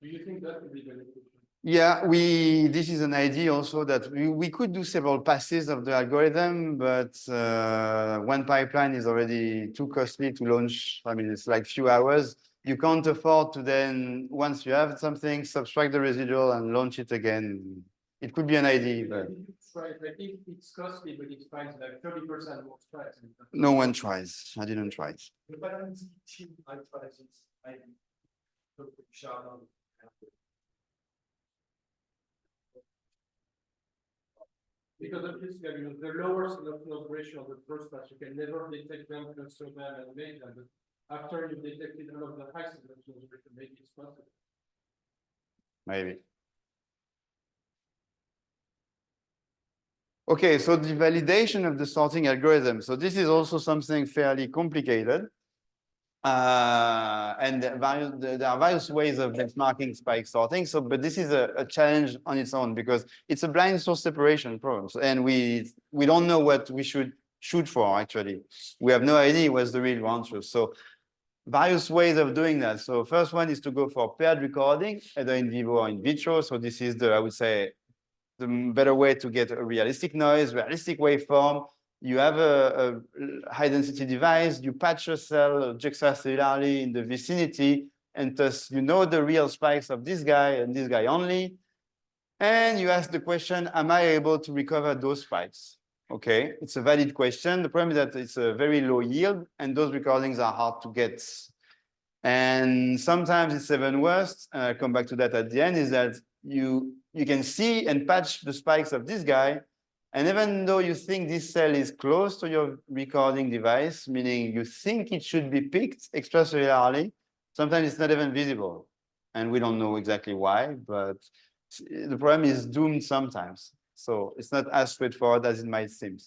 Do you think that would be beneficial? Yeah, this is an idea also that we could do several passes of the algorithm, but one pipeline is already too costly to launch. I mean, it's like few hours. You can't afford to then, once you have something, subtract the residual and launch it again. It could be an idea, but Right, like if it's costly, but it finds like 30% more spikes. no one tries. I didn't try it. The balance team, I try it, I look sharp on. Because obviously, I mean, the lower synopsis ratio of the first pass, you can never detect them, cluster them, and make them. But after you detected all of the high synopsis ratio, maybe it's possible. Maybe. Okay, so the validation of the sorting algorithm. So this is also something fairly complicated. And there are various ways of benchmarking spike sorting. So, but this is a challenge on its own because it's a blind source separation problem. So, and we don't know what we should shoot for, actually. We have no idea what's the real ground truth. So various ways of doing that. So first one is to go for paired recording, either in vivo or in vitro. So this is the, I would say, the better way to get a realistic noise, realistic waveform. You have a high density device, you patch a cell juxtacellularly in the vicinity, and thus you know the real spikes of this guy and this guy only. And you ask the question, am I able to recover those spikes? Okay, it's a valid question. The problem is that it's a very low yield and those recordings are hard to get. And sometimes it's even worse, and I'll come back to that at the end, is that you can see and patch the spikes of this guy. And even though you think this cell is close to your recording device, meaning you think it should be picked extracellularly, sometimes it's not even visible. And we don't know exactly why, but the problem is doomed sometimes. So it's not as straightforward as it might seem.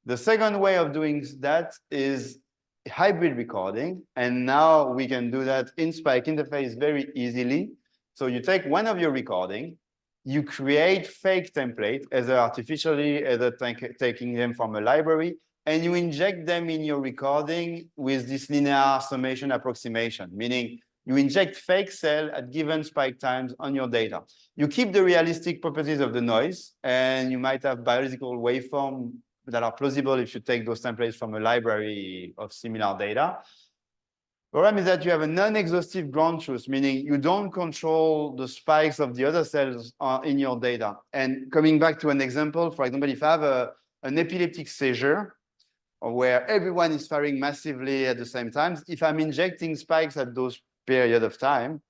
The second way of doing that is hybrid recording. And now we can do that in Spike interface very easily. So you take one of your recording, you create fake template, either artificially, either taking them from a library, and you inject them in your recording with this linear summation approximation, meaning you inject fake cell at given spike times on your data. You keep the realistic properties of the noise, and you might have biological waveform that are plausible if you take those templates from a library of similar data. The problem is that you have a non-exhaustive ground truth, meaning you don't control the spikes of the other cells in your data. And coming back to an example, for example, if I have an epileptic seizure, or where everyone is firing massively at the same time, if I'm injecting spikes at those period of time,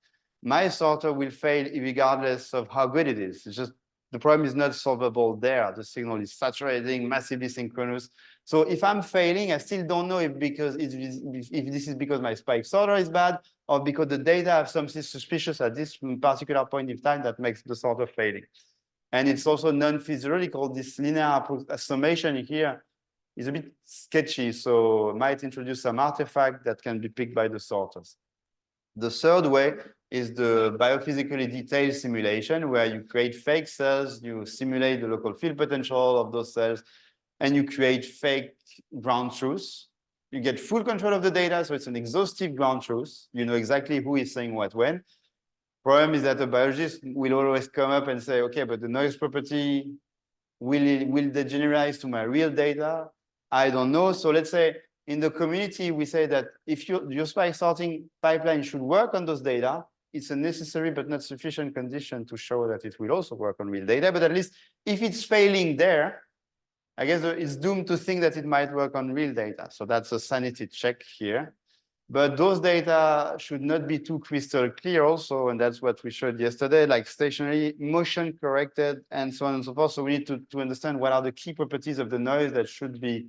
my sorter will fail regardless of how good it is. It's just the problem is not solvable there. The signal is saturating, massively synchronous. So if I'm failing, I still don't know if this is because my spike sorter is bad or because the data have something suspicious at this particular point in time that makes the sorter failing. And it's also non-physiological. This linear summation here is a bit sketchy, so it might introduce some artifact that can be picked by the sorters. The third way is the biophysically detailed simulation, where you create fake cells, you simulate the local field potential of those cells, and you create fake ground truths. You get full control of the data, so it's an exhaustive ground truth. You know exactly who is saying what when. Problem is that a biologist will always come up and say, okay, but the noise property, will they generalize to my real data? I don't know. So let's say in the community, we say that if your spike sorting pipeline should work on those data, it's a necessary but not sufficient condition to show that it will also work on real data. But at least if it's failing there, I guess it's doomed to think that it might work on real data. So that's a sanity check here. But those data should not be too crystal clear also, and that's what we showed yesterday, like stationary, motion corrected, and so on and so forth. So we need to understand what are the key properties of the noise that should be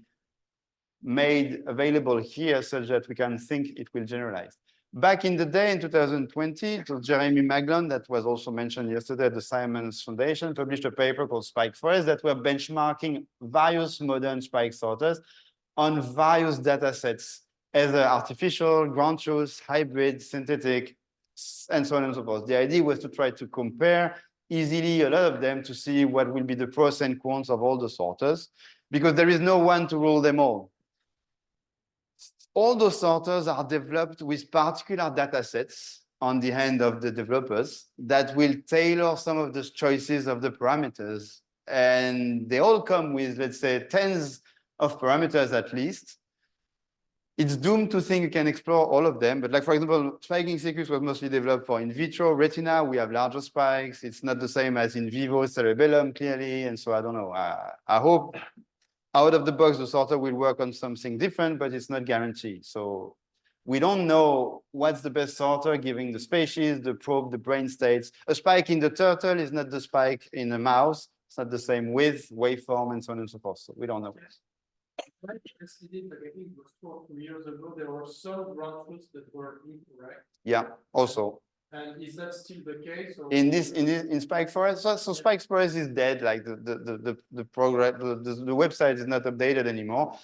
made available here such that we can think it will generalize. Back in the day, in 2020, it was Jeremy Maglon, that was also mentioned yesterday at the Simons Foundation, published a paper called Spike Forest that were benchmarking various modern spike sorters on various data sets, either artificial, ground truth, hybrid, synthetic, and so on and so forth. The idea was to try to compare easily a lot of them to see what will be the pros and cons of all the sorters, because there is no one to rule them all. All those sorters are developed with particular data sets on the hand of the developers that will tailor some of the choices of the parameters. And they all come with, let's say, tens of parameters at least. It's doomed to think you can explore all of them. But like, for example, spiking circuits was mostly developed for in vitro retina. We have larger spikes. It's not the same as in vivo cerebellum, clearly. And so I don't know. I hope out of the box, the sorter will work on something different, but it's not guaranteed. So we don't know what's the best sorter given the species, the probe, the brain states. A spike in the turtle is not the spike in a mouse. It's not the same width, waveform, and so on and so forth. So we don't know. When I studied, like I think it was 2 years ago, there were some ground truths that were incorrect. Yeah, also. And is that still the case? Or in Spike Forest. So Spike Forest is dead. Like the progress, the website is not updated anymore.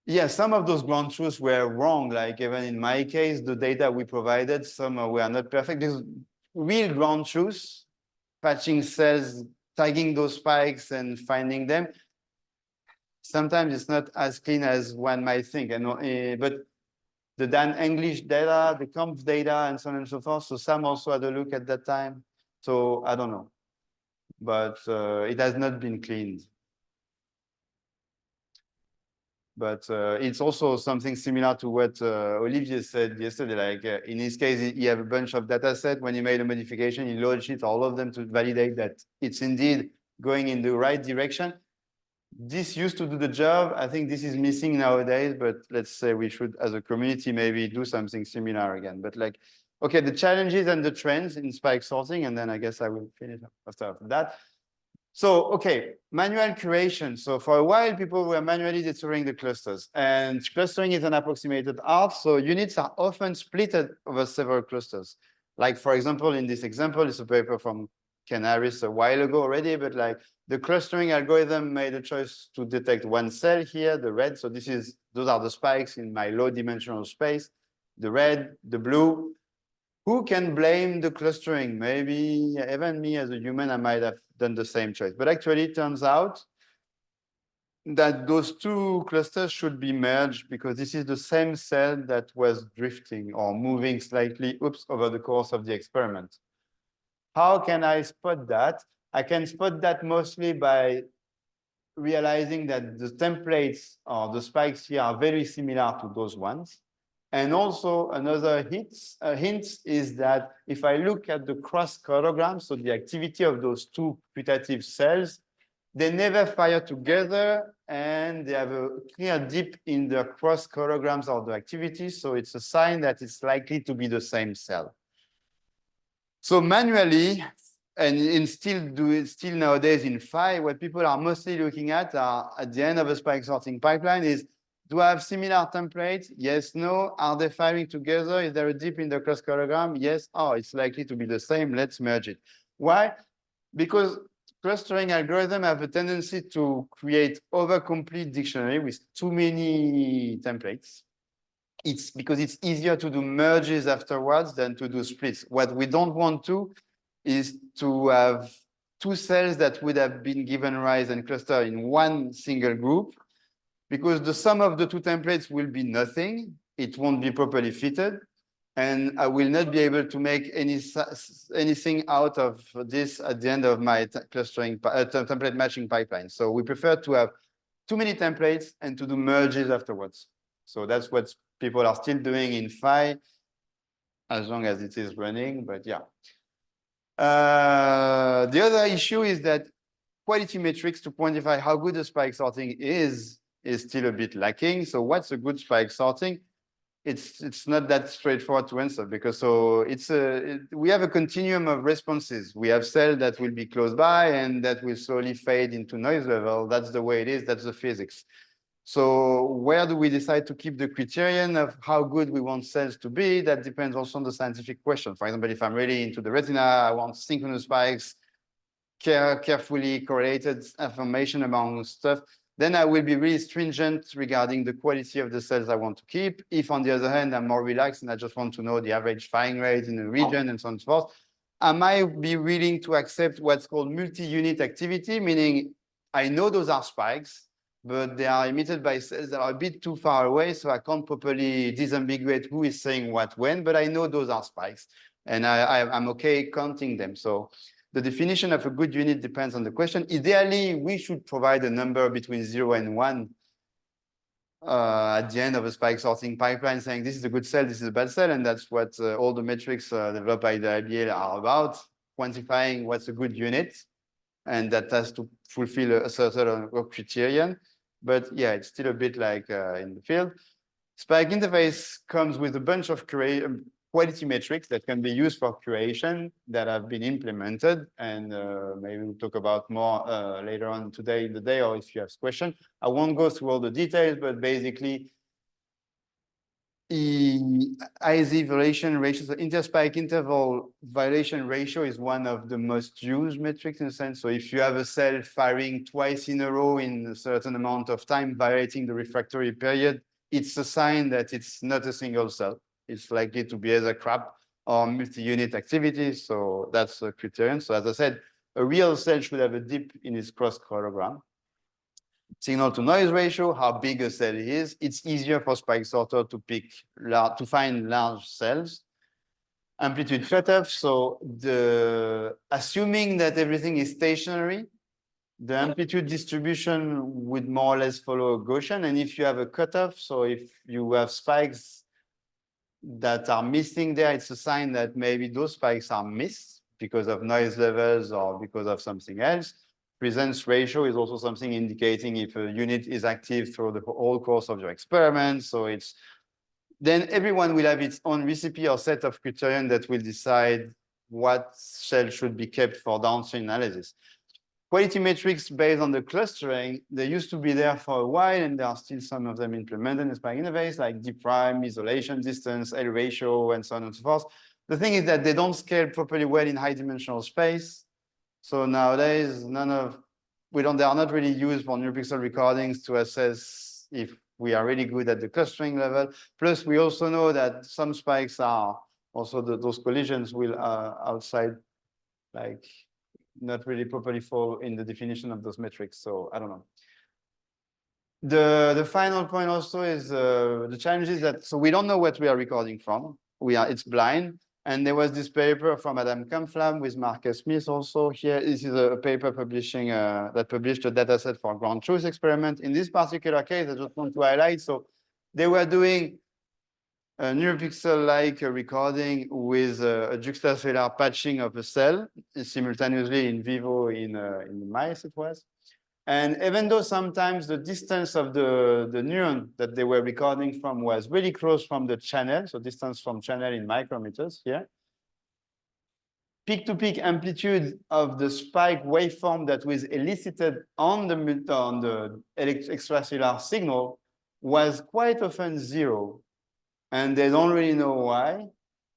Yeah, some of those ground truths were wrong. Like even in my case, the data we provided, some were not perfect. These real ground truths, patching cells, tagging those spikes and finding them. Sometimes it's not as clean as one might think. And but the Dan English data, the conf data, and so on and so forth. So Sam also had a look at that time. So I don't know, but it has not been cleaned. But it's also something similar to what Olivier said yesterday. Like in his case, he have a bunch of data set. When he made a modification, he loaded it, all of them, to validate that it's indeed going in the right direction. This used to do the job. I think this is missing nowadays, but let's say we should, as a community, maybe do something similar again. But like, okay, the challenges and the trends in spike sorting, and then I guess I will finish after that. So, okay, manual curation. So for a while, people were manually deterring the clusters, and clustering is an approximated art. So units are often splitted over several clusters. Like, for example, in this example, it's a paper from Ken Harris a while ago already, but like the clustering algorithm made a choice to detect one cell here, the red. So those are the spikes in my low dimensional space, the red, the blue. Who can blame the clustering? Maybe even me as a human, I might have done the same choice. But actually, it turns out that those two clusters should be merged because this is the same cell that was drifting or moving slightly, over the course of the experiment. How can I spot that? I can spot that mostly by realizing that the templates or the spikes here are very similar to those ones. And also another hint is that if I look at the cross choreogram, so the activity of those two putative cells, they never fire together and they have a clear dip in the cross choreograms of the activity. So it's a sign that it's likely to be the same cell. So manually, and still nowadays in Phi, what people are mostly looking at are at the end of a spike sorting pipeline is, do I have similar templates? Yes, no. Are they firing together? Is there a dip in the cross choreogram? Yes. Oh, it's likely to be the same. Let's merge it. Why? Because clustering algorithms have a tendency to create overcomplete dictionary with too many templates. It's because it's easier to do merges afterwards than to do splits. What we don't want to is to have two cells that would have been given rise and cluster in one single group, because the sum of the two templates will be nothing. It won't be properly fitted. And I will not be able to make anything out of this at the end of my template matching pipeline. So we prefer to have too many templates and to do merges afterwards. So that's what people are still doing in Phi, as long as it is running, but yeah. The other issue is that quality metrics to quantify how good the spike sorting is still a bit lacking. So what's a good spike sorting? It's not that straightforward to answer, because we have a continuum of responses. We have cells that will be close by and that will slowly fade into noise level. That's the way it is. That's the physics. So where do we decide to keep the criterion of how good we want cells to be? That depends also on the scientific question. For example, if I'm really into the retina, I want synchronous spikes, carefully correlated information among stuff, then I will be really stringent regarding the quality of the cells I want to keep. If on the other hand, I'm more relaxed and I just want to know the average firing rate in the region and so on and so forth, I might be willing to accept what's called multi-unit activity, meaning I know those are spikes, but they are emitted by cells that are a bit too far away, so I can't properly disambiguate who is saying what when, but I know those are spikes, and I'm okay counting them. So the definition of a good unit depends on the question. Ideally, we should provide a number between 0 and 1 at the end of a spike sorting pipeline, saying this is a good cell, this is a bad cell, and that's what all the metrics developed by the IBL are about, quantifying what's a good unit, and that has to fulfill a certain criterion. But yeah, it's still a bit like in the field. Spike interface comes with a bunch of quality metrics that can be used for curation that have been implemented, and maybe we'll talk about more later on today in the day, or if you have questions. I won't go through all the details, but basically IZ violation ratio, so interspike interval violation ratio is one of the most used metrics in a sense. So if you have a cell firing twice in a row in a certain amount of time, violating the refractory period, it's a sign that it's not a single cell. It's likely to be either crap or multi-unit activity. So that's a criterion. So as I said, a real cell should have a dip in its cross-correlogram. Signal to noise ratio, how big a cell is. It's easier for spike sorter to find large cells. Amplitude cutoff, so assuming that everything is stationary, the amplitude distribution would more or less follow a Gaussian. And if you have a cutoff, so if you have spikes that are missing there, it's a sign that maybe those spikes are missed because of noise levels or because of something else. Presence ratio is also something indicating if a unit is active through the whole course of your experiment. So then everyone will have its own recipe or set of criterion that will decide what cell should be kept for downstream analysis. Quality metrics based on the clustering, they used to be there for a while, and there are still some of them implemented in Spike Innovates, like D prime, isolation distance, L ratio, and so on and so forth. The thing is that they don't scale properly well in high dimensional space. So nowadays, they are not really used for NeurPixel recordings to assess if we are really good at the clustering level. Plus, we also know that some spikes are also those collisions will outside, like, not really properly fall in the definition of those metrics. So I don't know. The final point also is the challenge is that, so we don't know what we are recording from. It's blind. And there was this paper from Adam Kampflam with Marcus Smith also here. This is a paper that published a data set for ground truth experiment. In this particular case, I just want to highlight, so they were doing a NeurPixel-like recording with a juxtacellular patching of a cell simultaneously in vivo in mice it was. And even though sometimes the distance of the neuron that they were recording from was really close from the channel, so distance from channel in micrometers here, peak-to-peak amplitude of the spike waveform that was elicited on the extracellular signal was quite often 0. And they don't really know why.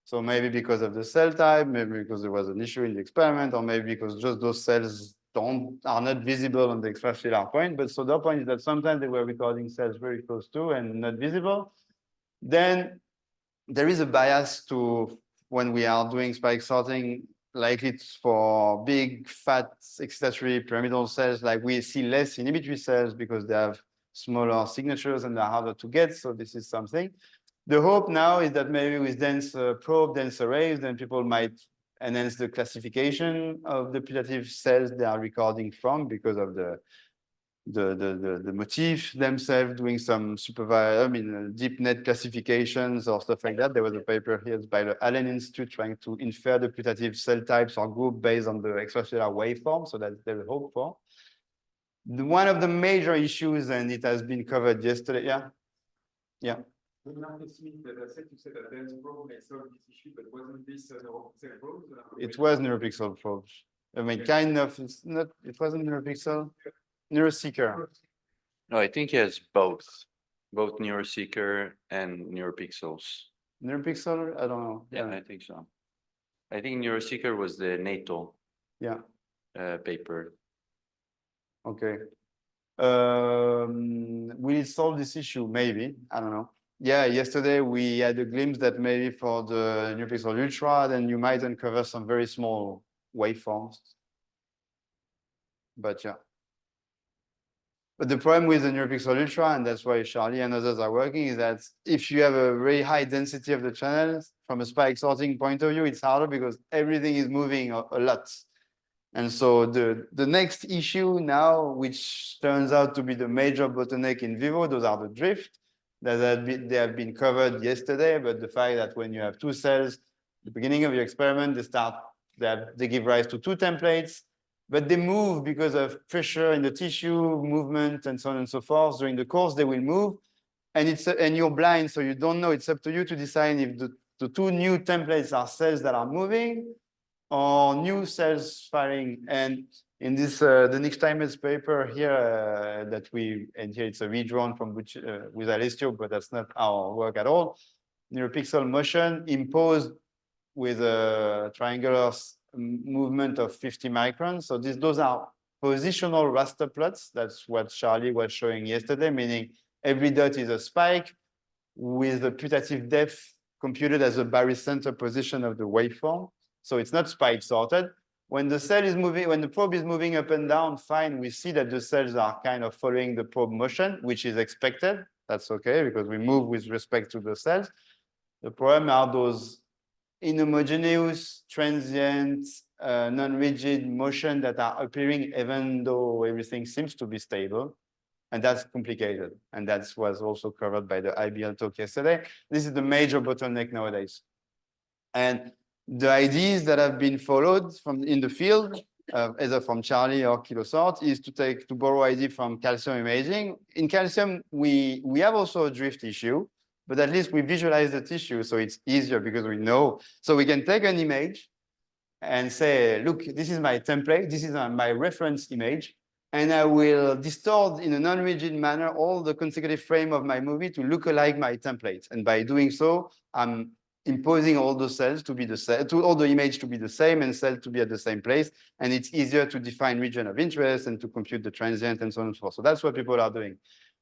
So maybe because of the cell type, maybe because there was an issue in the experiment, or maybe because just those cells are not visible on the extracellular point. But so the point is that sometimes they were recording cells very close to and not visible. Then there is a bias to when we are doing spike sorting, like it's for big, fat, excitatory pyramidal cells, like we see less inhibitory cells because they have smaller signatures and they're harder to get. So this is something. The hope now is that maybe with dense arrays, then people might enhance the classification of the putative cells they are recording from because of the motif themselves doing some supervised, deep net classifications or stuff like that. There was a paper here by the Allen Institute trying to infer the putative cell types or group based on the extracellular waveform. So that's the hope for. One of the major issues, and it has been covered yesterday. Yeah. When Marcus Smith data set, you said that dense probe may solve this issue, but wasn't this NeuroPixel probe? It was NeuroPixel probe. I mean, kind of. It's not. It wasn't NeuroPixel. NeuroSeeker. No, I think he has both NeuroSeeker and NeuroPixels. NeuroPixel. I don't know. Yeah, I think so. I think NeuroSeeker was the NATO. Yeah. Paper. Okay. Will it solve this issue? Maybe. I don't know. Yeah, yesterday we had a glimpse that maybe for the NeuroPixel Ultra, then you might uncover some very small waveforms. But yeah. But the problem with the NeuroPixel Ultra, and that's why Charlie and others are working, is that if you have a very high density of the channels, from a spike sorting point of view, it's harder because everything is moving a lot. And so the next issue now, which turns out to be the major bottleneck in vivo, those are the drift. They have been covered yesterday, but the fact that when you have two cells, the beginning of your experiment, they give rise to two templates, but they move because of pressure in the tissue, movement, and so on and so forth. During the course, they will move, and you're blind, so you don't know. It's up to you to decide if the two new templates are cells that are moving or new cells firing. And in this, the Nick Steinmetz paper here and here it's a redrawn from which with Alessio, but that's not our work at all. neuropixel motion imposed with a triangular movement of 50 microns. So those are positional raster plots. That's what Charlie was showing yesterday, meaning every dot is a spike with the putative depth computed as a barycenter position of the waveform. So it's not spike sorted. When the cell is moving, when the probe is moving up and down, fine, we see that the cells are kind of following the probe motion, which is expected. That's okay, because we move with respect to the cells. The problem are those inhomogeneous, transient, non-rigid motion that are appearing even though everything seems to be stable. And that's complicated. And that was also covered by the IBL talk yesterday. This is the major bottleneck nowadays. And the ideas that have been followed from in the field, either from Charlie or Kilosort, is to borrow idea from calcium imaging. In calcium, we have also a drift issue, but at least we visualize the tissue, so it's easier because we know. So we can take an image and say, look, this is my template, this is my reference image, and I will distort in a non-rigid manner all the consecutive frame of my movie to look alike my template. And by doing so, I'm imposing all the cells to be the same, to all the image to be the same and cells to be at the same place. And it's easier to define region of interest and to compute the transient and so on and so forth. So that's what people are doing.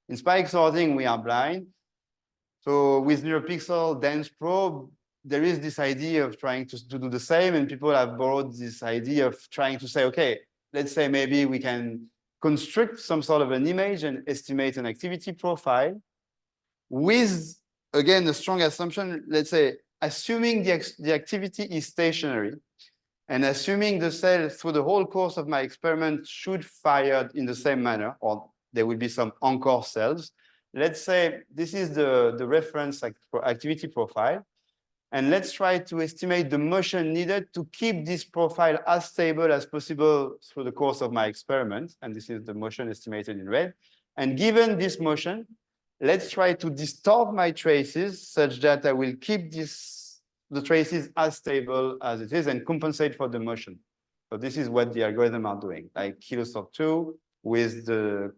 In spike sorting, we are blind. So with NeuroPixel dense probe, there is this idea of trying to do the same, and people have borrowed this idea of trying to say, okay, let's say maybe we can construct some sort of an image and estimate an activity profile with, again, a strong assumption, let's say, assuming the activity is stationary and assuming the cell through the whole course of my experiment should fire in the same manner, or there will be some anchor cells. Let's say this is the reference activity profile. And let's try to estimate the motion needed to keep this profile as stable as possible through the course of my experiment. And this is the motion estimated in red. And given this motion, let's try to distort my traces such that I will keep the traces as stable as it is and compensate for the motion. So this is what the algorithm are doing, like Kilosort 2 with the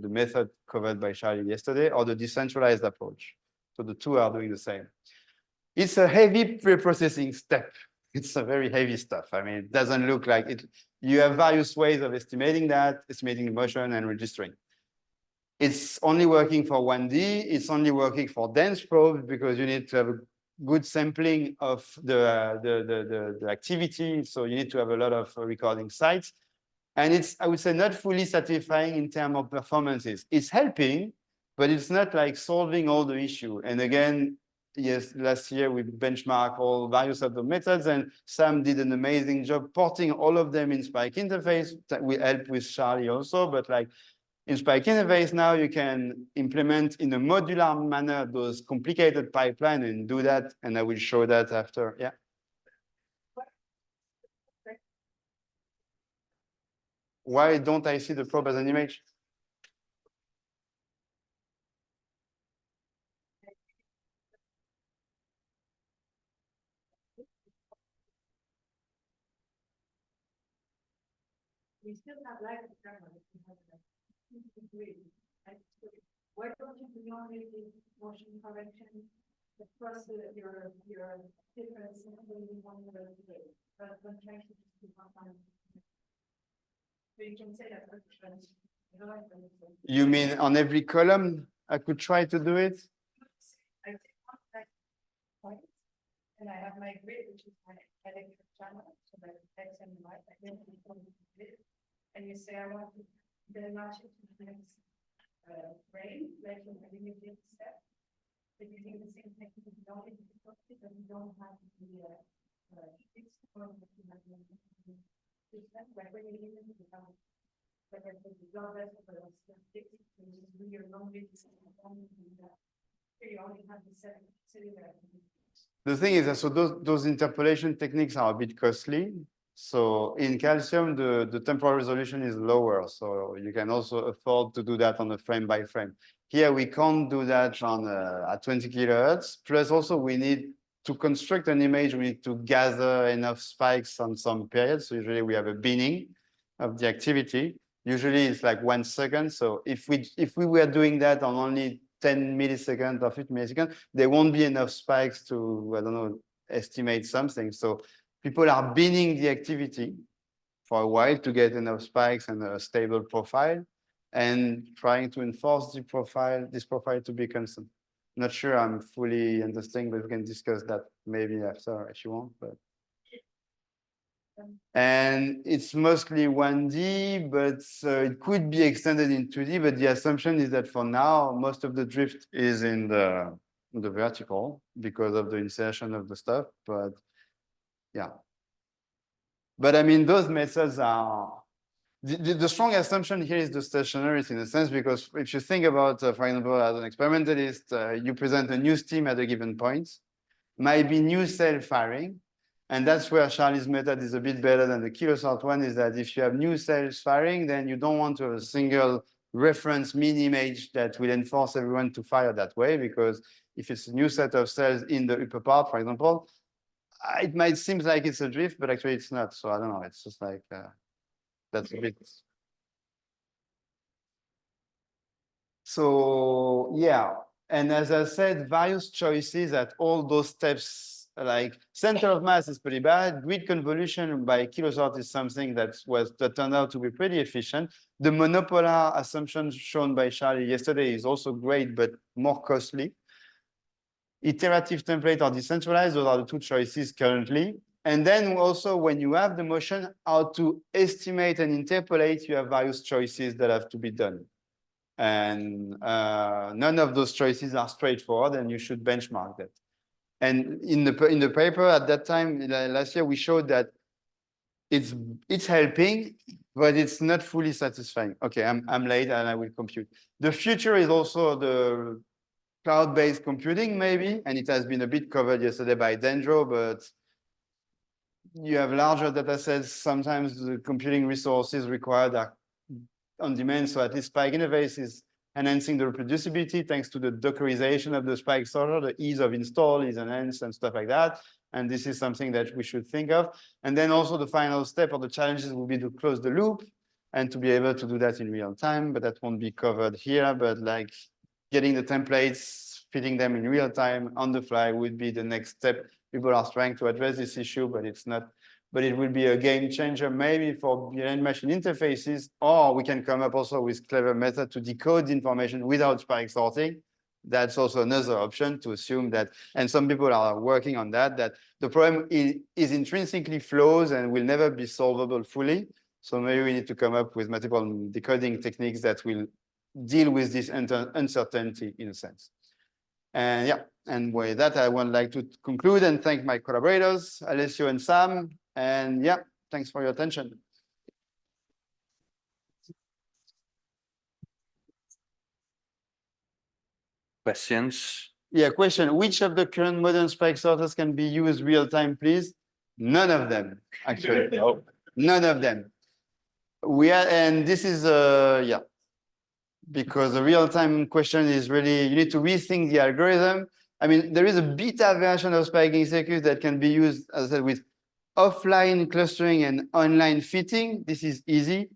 method covered by Charlie yesterday, or the decentralized approach. So the two are doing the same. It's a heavy pre-processing step. It's a very heavy stuff. I mean, it doesn't look like it. You have various ways of estimating that, estimating the motion and registering. It's only working for 1D. It's only working for dense probes because you need to have a good sampling of the activity. So you need to have a lot of recording sites. And it's, I would say, not fully satisfying in terms of performances. It's helping, but it's not like solving all the issue. And again, yes, last year we benchmarked all various of the methods, and Sam did an amazing job porting all of them in Spike interface. That we helped with Charlie also, but like in Spike interface now you can implement in a modular manner those complicated pipeline and do that, and I will show that after. Yeah. Why don't I see the probe as an image? We still have light in camera. Why don't you do only the motion correction across your difference in one rather than trying to do one? So you can say that. You mean on every column I could try to do it? I take one point, and I have my grid, which is my electric channel, so that X and Y, and you say I want to then match it to the next frame, like in the immediate step. But you think the same technique, you don't need to put it, and you don't have the fixed point that you have in the like when you limit the like I said, the job is for us to fix it, and just do your long videos and you only have the seven sitting there. The thing is that so those interpolation techniques are a bit costly. So in calcium, the temporal resolution is lower. So you can also afford to do that on a frame by frame. Here we can't do that on at 20 kilohertz. Plus also we need to construct an image, we need to gather enough spikes on some periods. So usually we have a binning of the activity. Usually it's like 1 second. So if we were doing that on only 10 milliseconds or 50 milliseconds, there won't be enough spikes to, I don't know, estimate something. So people are binning the activity for a while to get enough spikes and a stable profile, and trying to enforce this profile to be constant. Not sure I'm fully understanding, but we can discuss that maybe after if you want. But and it's mostly 1D, but it could be extended in 2D. But the assumption is that for now, most of the drift is in the vertical because of the insertion of the stuff. But yeah. But I mean, those methods are the strong assumption here is the stationarity in a sense, because if you think about, for example, as an experimentalist, you present a new steam at a given point, might be new cell firing. And that's where Charlie's method is a bit better than the kilosort one, is that if you have new cells firing, then you don't want to have a single reference mean image that will enforce everyone to fire that way, because if it's a new set of cells in the upper part, for example, it might seem like it's a drift, but actually it's not. So I don't know, it's just like, that's a bit. So yeah, and as I said, various choices at all those steps, like center of mass is pretty bad. Grid convolution by kilosort is something that turned out to be pretty efficient. The monopolar assumption shown by Charlie yesterday is also great, but more costly. Iterative template or decentralized, those are the two choices currently. And then also when you have the motion, how to estimate and interpolate, you have various choices that have to be done. And none of those choices are straightforward, and you should benchmark that. And in the paper at that time, last year, we showed that it's helping, but it's not fully satisfying. Okay, I'm late and I will compute. The future is also the cloud-based computing, maybe, and it has been a bit covered yesterday by Dendro, but you have larger data sets. Sometimes the computing resources required are on demand. So at least Spike Interface is enhancing the reproducibility thanks to the Dockerization of the Spike sorter. The ease of install is enhanced and stuff like that. And this is something that we should think of. And then also the final step of the challenges will be to close the loop and to be able to do that in real time, but that won't be covered here. But like getting the templates, fitting them in real time on the fly would be the next step. People are trying to address this issue, but it's not, but it will be a game changer maybe for brain machine interfaces, or we can come up also with clever method to decode information without spike sorting. That's also another option, to assume that, and some people are working on that, that the problem is intrinsically flaws and will never be solvable fully. So maybe we need to come up with multiple decoding techniques that will deal with this uncertainty in a sense. And yeah, and with that, I would like to conclude and thank my collaborators, Alessio and Sam. And yeah, thanks for your attention. Questions? Yeah, question. Which of the current modern spike sorters can be used real time, please? None of them, actually. No. None of them. We are, and this is, yeah, because the real time question is really, you need to rethink the algorithm. I mean, there is a beta version of spiking circuits that can be used, as I said, with offline clustering and online fitting. This is easy,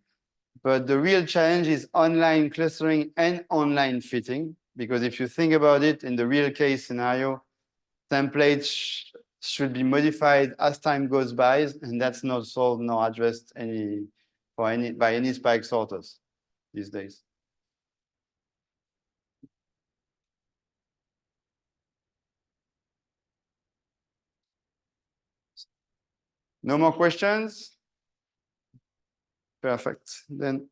but the real challenge is online clustering and online fitting, because if you think about it, in the real case scenario, templates should be modified as time goes by, and that's not solved nor addressed by any spike sorters these days. No more questions? Perfect. Then